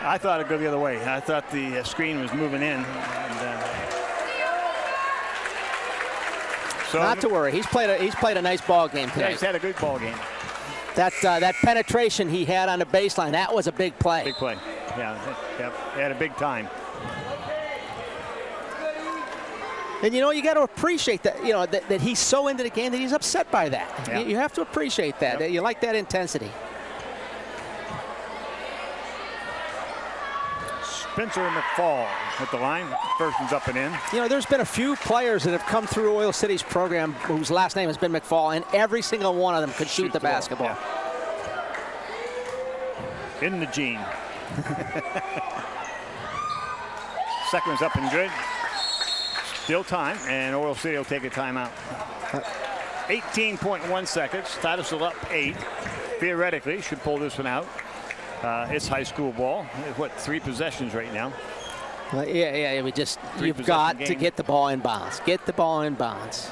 I thought it'd go the other way. I thought the screen was moving in. So not to worry. He's played a nice ball game today. Yeah, he's had a good ball game. That penetration he had on the baseline, that was a big play. Big play. Yeah, he had a big time. And you got to appreciate that. That he's so into the game that he's upset by that. Yeah. You have to appreciate that. That you like that intensity. Spencer McFall at the line. First one's up and in. There's been a few players that have come through Oil City's program whose last name has been McFall, and every single one of them could shoot the basketball. Yeah. In the gene. Second one's up and good. Still time, and Oil City will take a timeout. 18.1 seconds. Titusville up 8. Theoretically, should pull this one out. It's high school ball. What, 3 possessions right now? Yeah. You've got to get the ball in bounds. Get the ball in bounds.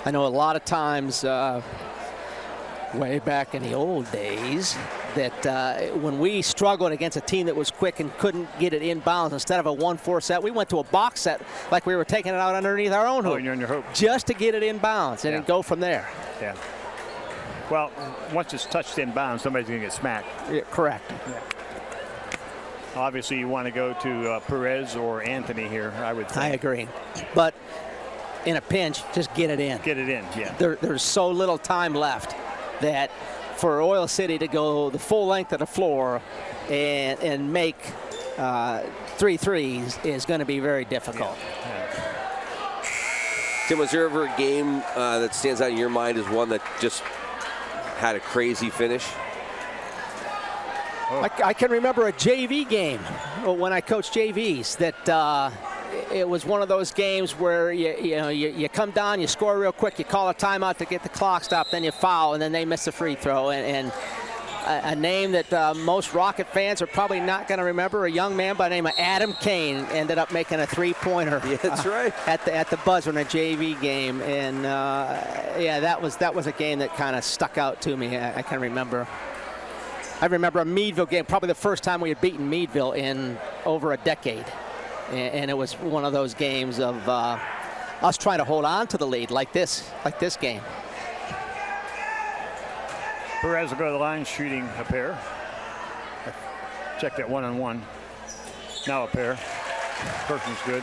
I know a lot of times, way back in the old days, that when we struggled against a team that was quick and couldn't get it in bounds, instead of a 1-4 set, we went to a box set like we were taking it out underneath our own hoop. Oh, you're in your hoop. Just to get it in bounds and then go from there. Yeah. Well, once it's touched in bounds, somebody's going to get smacked. Yeah, correct. Yeah. Obviously, you want to go to Perez or Anthony here, I would think. I agree. But in a pinch, just get it in. Get it in, yeah. There's so little time left that for Oil City to go the full length of the floor and make 3 threes is going to be very difficult. Yeah. Tim, was there ever a game that stands out in your mind as one that just had a crazy finish? I can remember a JV game when I coached JVs that it was one of those games where you come down, you score real quick, you call a timeout to get the clock stopped, then you foul, and then they miss a free throw. And a name that most Rocket fans are probably not going to remember, a young man by the name of Adam Kane ended up making a 3-pointer. Yeah, that's right. At the buzzer in a JV game, and that was a game that kind of stuck out to me. I can remember. I remember a Meadville game, probably the first time we had beaten Meadville in over a decade. And it was one of those games of us trying to hold on to the lead like this game. Perez will go to the line shooting a pair. Check that one-on-one. Now a pair. First one's good.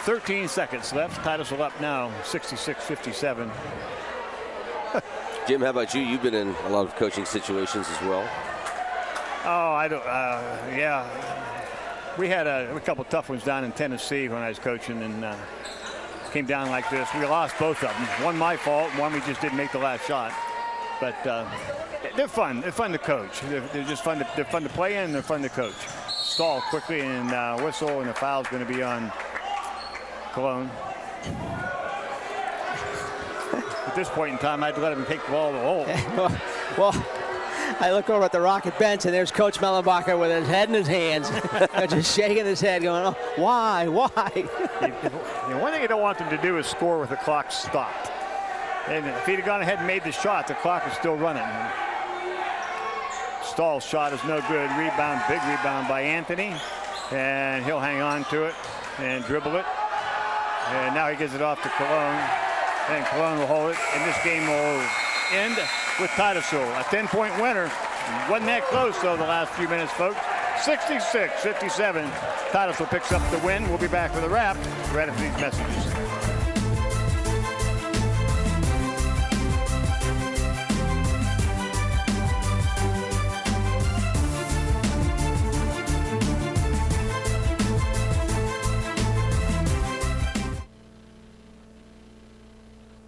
13 seconds left. Titusville up now, 66-57. Jim, how about you? You've been in a lot of coaching situations as well. Oh, I don't. Yeah. We had a couple tough ones down in Tennessee when I was coaching, and came down like this. We lost both of them. One my fault, one we just didn't make the last shot. But they're fun. They're fun to coach. They're just fun. They're fun to play in, and they're fun to coach. Stall quickly and whistle, and the foul's going to be on Cologne. At this point in time, I'd let him take the ball to the hole. Well, I look over at the Rocket bench, and there's Coach Mellenbacher with his head in his hands, just shaking his head, going, oh, why? One thing you don't want them to do is score with the clock stopped. And if he'd have gone ahead and made the shot, the clock is still running. Stahl's shot is no good. Rebound, big rebound by Anthony. And he'll hang on to it and dribble it. And now he gives it off to Cologne. And Cologne will hold it. And this game will end with Titusville, a 10-point winner. Wasn't that close, though, the last few minutes, folks. 66-57. Titusville picks up the win. We'll be back with a wrap right after these messages.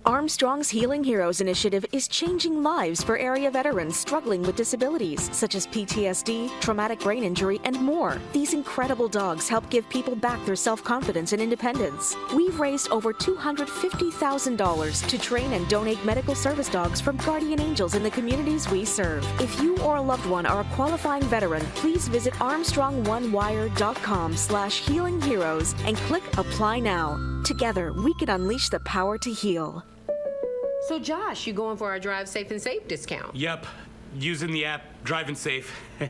Armstrong's Healing Heroes initiative is changing lives for area veterans struggling with disabilities such as PTSD, traumatic brain injury, and more. These incredible dogs help give people back their self-confidence and independence. We've raised over $250,000 to train and donate medical service dogs from guardian angels in the communities we serve. If you or a loved one are a qualifying veteran, please visit ArmstrongOneWire.com/healingheroes and click Apply Now. Together, we can unleash the power to heal. So Josh, you going for our Drive Safe and Save discount? Yep, using the app, driving safe. You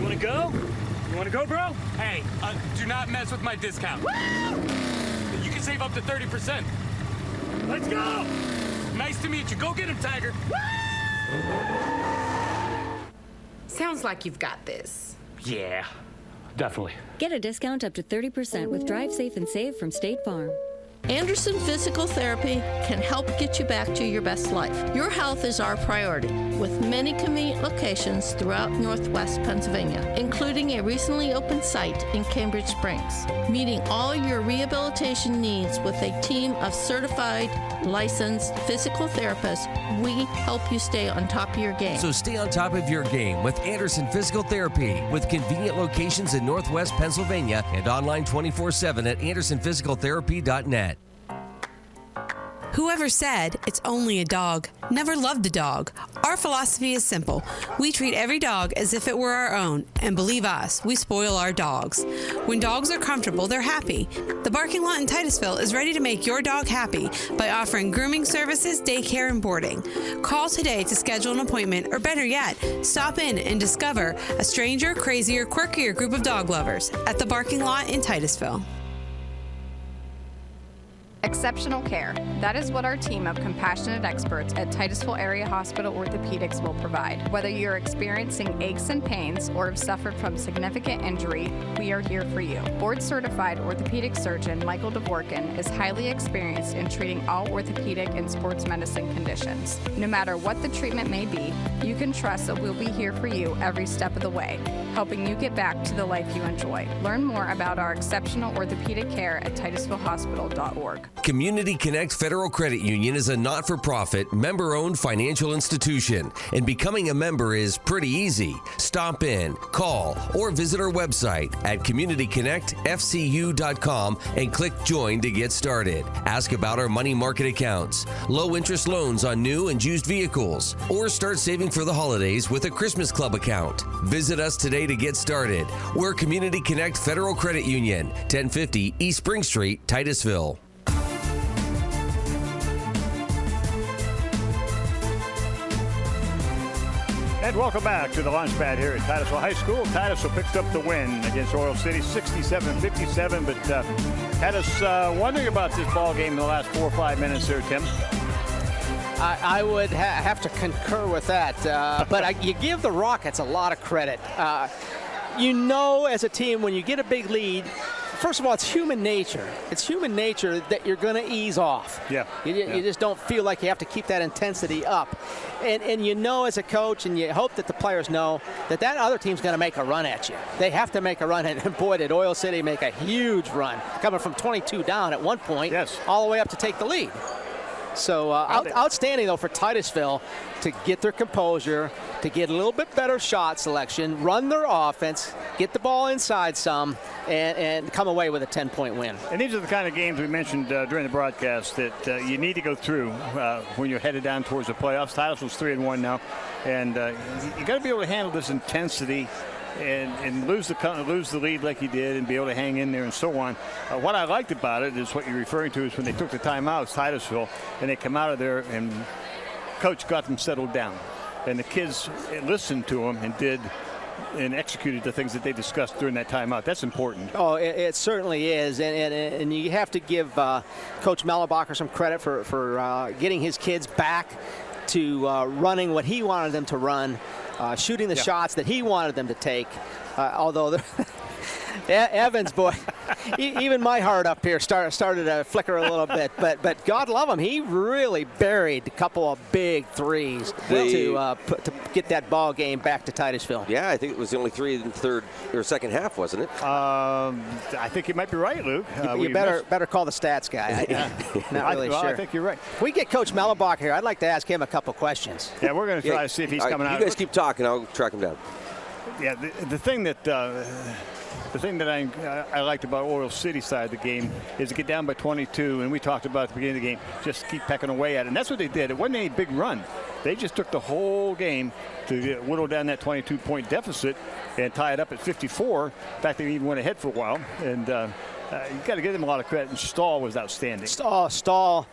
wanna go? You wanna go, bro? Hey, do not mess with my discount. You can save up to 30%. Let's go! Nice to meet you. Go get him, Tiger. Sounds like you've got this. Yeah, definitely. Get a discount up to 30% with Drive Safe and Save from State Farm. Anderson Physical Therapy can help get you back to your best life. Your health is our priority, with many convenient locations throughout Northwest Pennsylvania, including a recently opened site in Cambridge Springs. Meeting all your rehabilitation needs with a team of certified, licensed physical therapists, we help you stay on top of your game. So stay on top of your game with Anderson Physical Therapy, with convenient locations in Northwest Pennsylvania and online 24/7 at andersonphysicaltherapy.net. Whoever said it's only a dog never loved a dog. Our philosophy is simple. We treat every dog as if it were our own, and believe us, we spoil our dogs. When dogs are comfortable, they're happy. The Barking Lot in Titusville is ready to make your dog happy by offering grooming services, daycare, and boarding. Call today to schedule an appointment, or better yet, stop in and discover a stranger, crazier, quirkier group of dog lovers at the Barking Lot in Titusville. Exceptional care. That is what our team of compassionate experts at Titusville Area Hospital Orthopedics will provide. Whether you're experiencing aches and pains or have suffered from significant injury, we are here for you. Board-certified orthopedic surgeon Michael Dvorkin is highly experienced in treating all orthopedic and sports medicine conditions. No matter what the treatment may be, you can trust that we'll be here for you every step of the way, helping you get back to the life you enjoy. Learn more about our exceptional orthopedic care at titusvillehospital.org. Community Connect Federal Credit Union is a not-for-profit, member-owned financial institution, and becoming a member is pretty easy. Stop in, call, or visit our website at communityconnectfcu.com and click Join to get started. Ask about our money market accounts, low-interest loans on new and used vehicles, or start saving for the holidays with a Christmas Club account. Visit us today to get started. We're Community Connect Federal Credit Union, 1050 East Spring Street, Titusville. And welcome back to the launch pad here at Titusville High School. Titusville picks up the win against Oil City, 67-57. But had us wondering about this ball game in the last 4 or 5 minutes here, Tim. I would have to concur with that. But you give the Rockets a lot of credit. You know, as a team, when you get a big lead, first of all, it's human nature. It's human nature that you're going to ease off. Yeah. You just don't feel like you have to keep that intensity up. And you know as a coach, and you hope that the players know, that other team's going to make a run at you. They have to make a run. And boy, did Oil City make a huge run, coming from 22 down at one point, all the way up to take the lead. So outstanding, though, for Titusville to get their composure, to get a little bit better shot selection, run their offense, get the ball inside some, and come away with a 10-point win. And these are the kind of games we mentioned during the broadcast that you need to go through when you're headed down towards the playoffs. Titusville's 3-1 now, and you got to be able to handle this intensity and lose the lead like you did and be able to hang in there and so on. What I liked about it is what you're referring to is when they took the timeouts, Titusville, and they come out of there and coach got them settled down. And the kids listened to them and executed the things that they discussed during that timeout. That's important. Oh, it certainly is. And you have to give Coach Mellebacher some credit for getting his kids back to running what he wanted them to run. Shooting the shots that he wanted them to take, although Evans, boy, even my heart up here started to flicker a little bit. But God love him, he really buried a couple of big threes to get that ball game back to Titusville. Yeah, I think it was the only three in third or second half, wasn't it? I think you might be right, Luke. You better call the stats guy. Not really sure. I think you're right. If we get Coach Mellebacher here, I'd like to ask him a couple questions. Yeah, we're going to try to see if he's coming out. You guys keep talking. I'll track him down. Yeah, the thing that I liked about Oil City side of the game is to get down by 22, and we talked about at the beginning of the game, just keep pecking away at it. And that's what they did. It wasn't any big run. They just took the whole game to whittle down that 22-point deficit and tie it up at 54. In fact, they even went ahead for a while. And you got to give them a lot of credit. And Stahl was outstanding. Stahl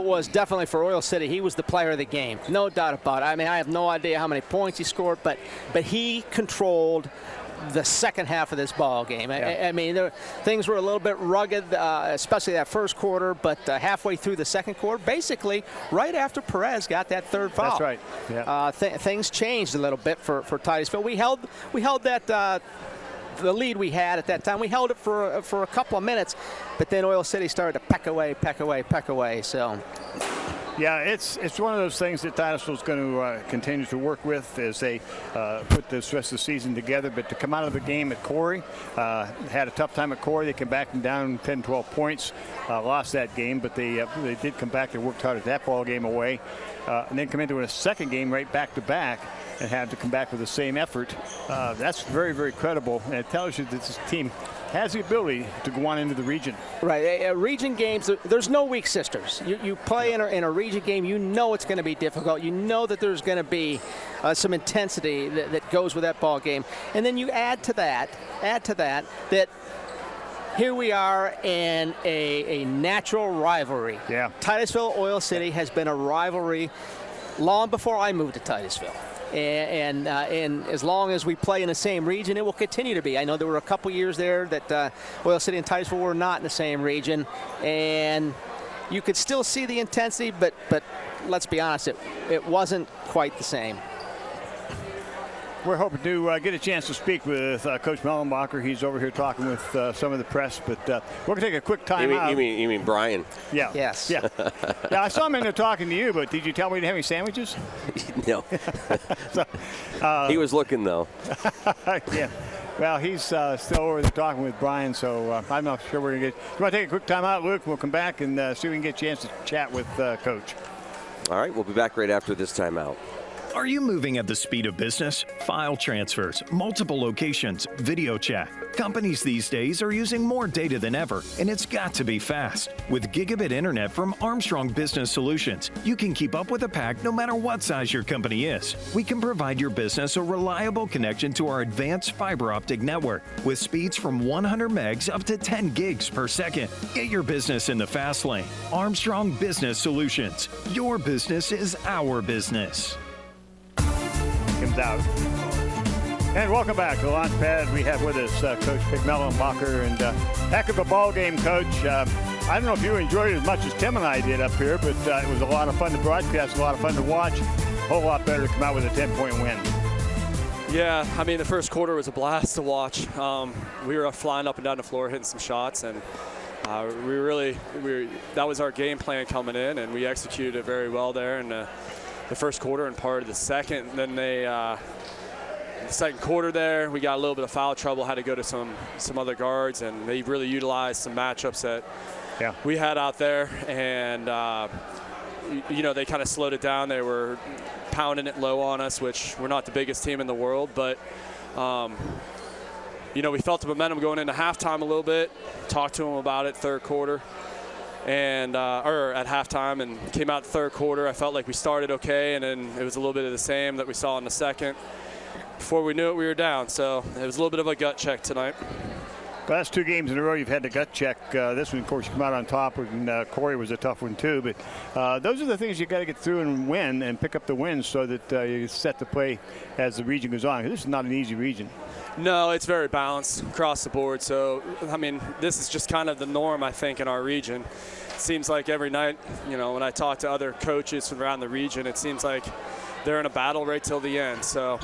was definitely, for Oil City, he was the player of the game. No doubt about it. I mean, I have no idea how many points he scored, but he controlled the second half of this ball game. Yeah. I mean, things were a little bit rugged, especially that first quarter, but halfway through the second quarter, basically right after Perez got that third foul. That's right. Yeah. Things changed a little bit for Titusville. We held that the lead we had at that time. We held it for a couple of minutes, but then Oil City started to peck away. So. Yeah, it's one of those things that Titusville's going to continue to work with as they put this rest of the season together. But to come out of the game at Corey, had a tough time at Corey. They came back and down 10, 12 points, lost that game, but they did come back. They worked hard at that ball game away, and then come into a second game right back to back and had to come back with the same effort. That's very, very credible, and it tells you that this team has the ability to go on into the region. Right, region games, there's no weak sisters. You play in a region game, you know it's going to be difficult. You know that there's going to be some intensity that goes with that ball game. And then you add to that here we are in a natural rivalry. Yeah. Titusville, Oil City has been a rivalry long before I moved to Titusville. And as long as we play in the same region, it will continue to be. I know there were a couple years there that Oil City and Titusville were not in the same region, and you could still see the intensity, but let's be honest, it wasn't quite the same. We're hoping to get a chance to speak with Coach Mellebacher. He's over here talking with some of the press, but we're going to take a quick time out. You mean Brian? Yeah. Yes. Yeah. Yeah, I saw him in there talking to you, but did you tell me you didn't have any sandwiches? No. So, he was looking, though. Yeah. Well, he's still over there talking with Brian, so I'm not sure we're going to get. You want to take a quick time out, Luke? We'll come back and see if we can get a chance to chat with Coach. All right, we'll be back right after this timeout. Are you moving at the speed of business? File transfers, multiple locations, video chat. Companies these days are using more data than ever, and it's got to be fast. With gigabit internet from Armstrong Business Solutions, you can keep up with the pack no matter what size your company is. We can provide your business a reliable connection to our advanced fiber optic network with speeds from 100 megs up to 10 gigs per second. Get your business in the fast lane. Armstrong Business Solutions. Your business is our business. Comes out. And welcome back to the launch pad. We have with us Coach Mellebacher, and heck of a ball game, Coach. I don't know if you enjoyed it as much as Tim and I did up here, but it was a lot of fun to broadcast, a lot of fun to watch. A whole lot better to come out with a 10-point win. Yeah, I mean, the first quarter was a blast to watch. We were flying up and down the floor, hitting some shots, and that was our game plan coming in, and we executed it very well there in the first quarter and part of the second. Then the second quarter there, we got a little bit of foul trouble, had to go to some other guards, and they really utilized some matchups that we had out there. And you know, they kind of slowed it down. They were pounding it low on us, which we're not the biggest team in the world, but you know, we felt the momentum going into halftime a little bit. Talked to them about it third quarter, and or at halftime, and came out the third quarter. I felt like we started okay, and then it was a little bit of the same that we saw in the second. Before we knew it, we were down. So it was a little bit of a gut check tonight. Last 2 games in a row, you've had the gut check. This one, of course, you come out on top, and Corey was a tough one too. But those are the things you got to get through and win, and pick up the wins so that you set the play as the region goes on. This is not an easy region. No, it's very balanced across the board. So, I mean, this is just kind of the norm, I think, in our region. It seems like every night, you know, when I talk to other coaches from around the region, it seems like they're in a battle right till the end. So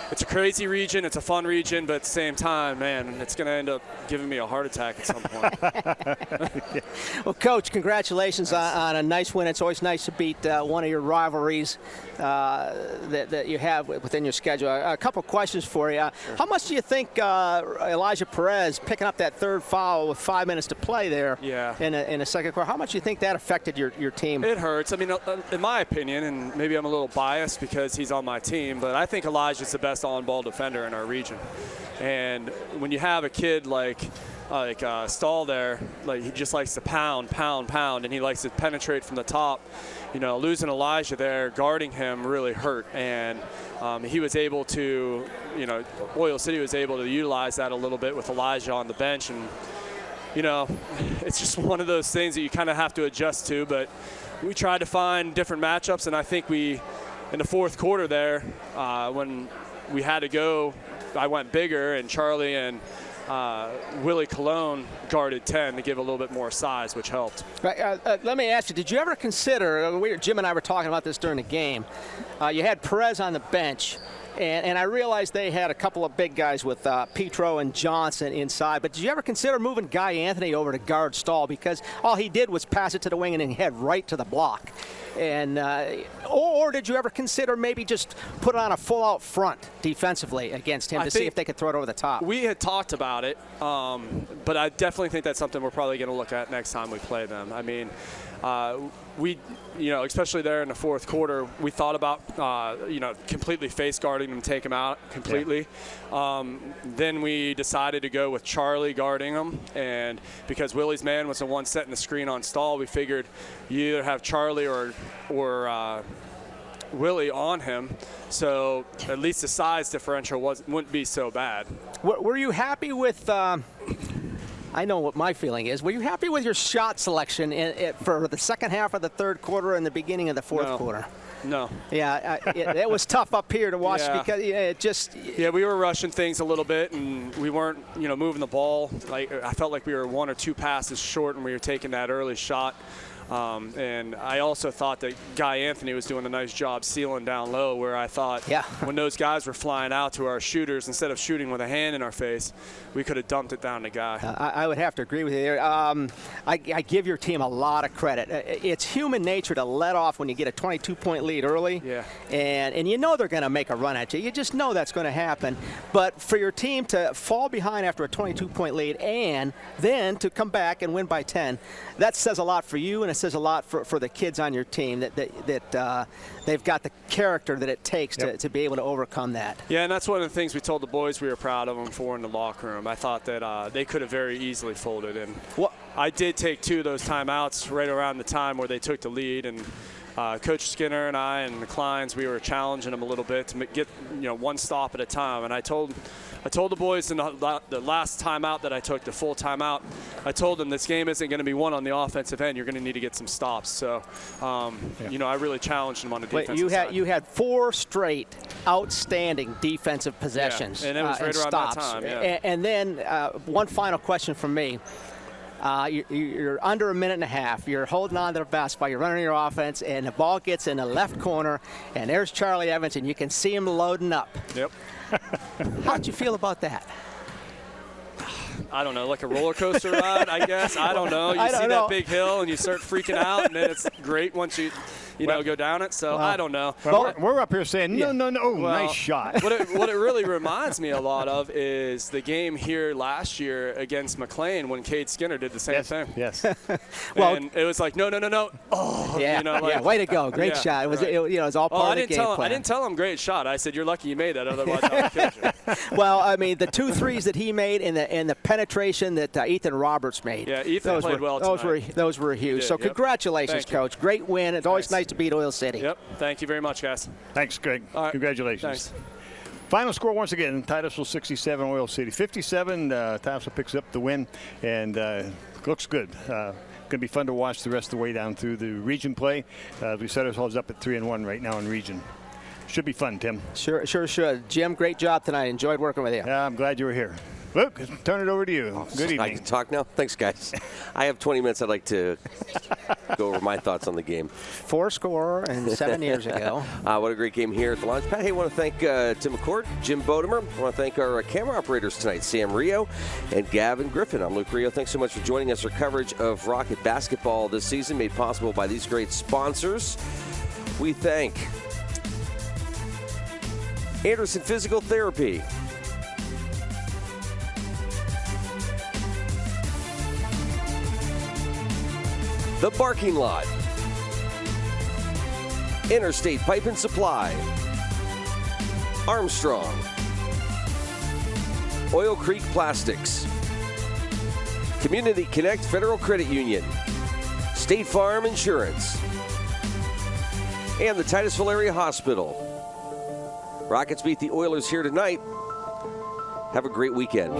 it's a crazy region. It's a fun region, but at the same time, man, it's going to end up giving me a heart attack at some point. Well, Coach, congratulations on a nice win. It's always nice to beat one of your rivalries that you have within your schedule. A couple questions for you. Sure. How much do you think Elijah Perez picking up that third foul with 5 minutes to play there in a second quarter, how much do you think that affected your team? It hurts. I mean, in my opinion, and maybe I'm a little biased because he's on my team, but I think Elijah's the best on-ball defender in our region. And when you have a kid like Stahl there, like he just likes to pound, and he likes to penetrate from the top. You know, losing Elijah there, guarding him really hurt. And he was able to, you know, Oil City was able to utilize that a little bit with Elijah on the bench. And, you know, it's just one of those things that you kind of have to adjust to. But we tried to find different matchups, and I think we, in the fourth quarter there, when we had to go, I went bigger, and Charlie and Willie Colon guarded 10 to give a little bit more size, which helped. Right, let me ask you, did you ever consider, Jim and I were talking about this during the game, you had Perez on the bench, and I realized they had a couple of big guys with Petro and Johnson inside, but did you ever consider moving Guy Anthony over to guard Stahl? Because all he did was pass it to the wing and then head right to the block. And or did you ever consider maybe just put on a full-out front defensively against him to see if they could throw it over the top? We had talked about it, but I definitely think that's something we're probably going to look at next time we play them. I mean, we, you know, especially there in the fourth quarter, we thought about, you know, completely face guarding them, take him out completely. Yeah. Then we decided to go with Charlie guarding him, and because Willie's man was the one setting the screen on Stahl, we figured you either have Charlie or Willie on him, so at least the size differential wouldn't be so bad. Were you happy with? I know what my feeling is. Were you happy with your shot selection for the second half of the third quarter and the beginning of the fourth quarter? No. Yeah, it was tough up here to watch because it just. Yeah, we were rushing things a little bit, and we weren't, you know, moving the ball. Like I felt like we were 1 or 2 passes short, and we were taking that early shot. And I also thought that Guy Anthony was doing a nice job sealing down low, where I thought when those guys were flying out to our shooters, instead of shooting with a hand in our face, we could have dumped it down to Guy. I would have to agree with you there. I give your team a lot of credit. It's human nature to let off when you get a 22-point lead early. Yeah. And you know they're going to make a run at you. You just know that's going to happen. But for your team to fall behind after a 22-point lead and then to come back and win by 10, that says a lot for you, and it says a lot for the kids on your team that they've got the character that it takes to be able to overcome that. Yeah, and that's one of the things we told the boys we were proud of them for in the locker room. I thought that they could have very easily folded. And I did take 2 of those timeouts right around the time where they took the lead. And Coach Skinner and I and the Kleins, we were challenging them a little bit to get, you know, one stop at a time. And I told the boys in the last timeout that I took, the full timeout, I told them this game isn't going to be won on the offensive end. You're going to need to get some stops. So, you know, I really challenged them on the defensive side. You had 4 straight outstanding defensive possessions. Yeah, and it was right around stops. that time. Yeah. And then one final question from me. You're under a minute and a half. You're holding on to the basketball. You're running your offense, and the ball gets in the left corner, and there's Charlie Evans, and you can see him loading up. Yep. How'd you feel about that? I don't know, like a roller coaster ride, I guess. I don't know. You see that big hill, and you start freaking out, and then it's great once you go down it. So I don't know. Well, we're up here saying, no. Oh, Well, nice shot. what it really reminds me a lot of is the game here last year against McLean when Cade Skinner did the same thing. Yes. Well, and it was like, no. Oh, yeah, way to go. Great shot. It was, right. it was all part of the game plan. I didn't tell him great shot. I said, you're lucky you made that, otherwise I would have killed you. Well, I mean, the 2 threes that he made and the penetration that Ethan Roberts made. Yeah, Ethan played well tonight. Those were huge. So congratulations, Coach. Great win. It's always nice to beat Oil City. Yep. Thank you very much, guys. Thanks, Greg. Right. Congratulations. Thanks. Final score once again, Titusville 67, Oil City 57. Titusville picks up the win and looks good. Going to be fun to watch the rest of the way down through the region play. We set ourselves up at 3-1 right now in region. Should be fun, Tim. Sure should. Jim, great job tonight. Enjoyed working with you. Yeah, I'm glad you were here. Luke, turn it over to you. Good evening. I can talk now? Thanks, guys. I have 20 minutes. I'd like to go over my thoughts on the game. 4 score and 7 years ago. What a great game here at the launch pad. Hey, I want to thank Tim McCord, Jim Bodemer. I want to thank our camera operators tonight, Sam Rio and Gavin Griffin. I'm Luke Rio. Thanks so much for joining us for coverage of Rocket basketball this season, made possible by these great sponsors. We thank Anderson Physical Therapy, The Barking Lot, Interstate Pipe and Supply, Armstrong, Oil Creek Plastics, Community Connect Federal Credit Union, State Farm Insurance, and the Titusville Area Hospital. Rockets beat the Oilers here tonight. Have a great weekend.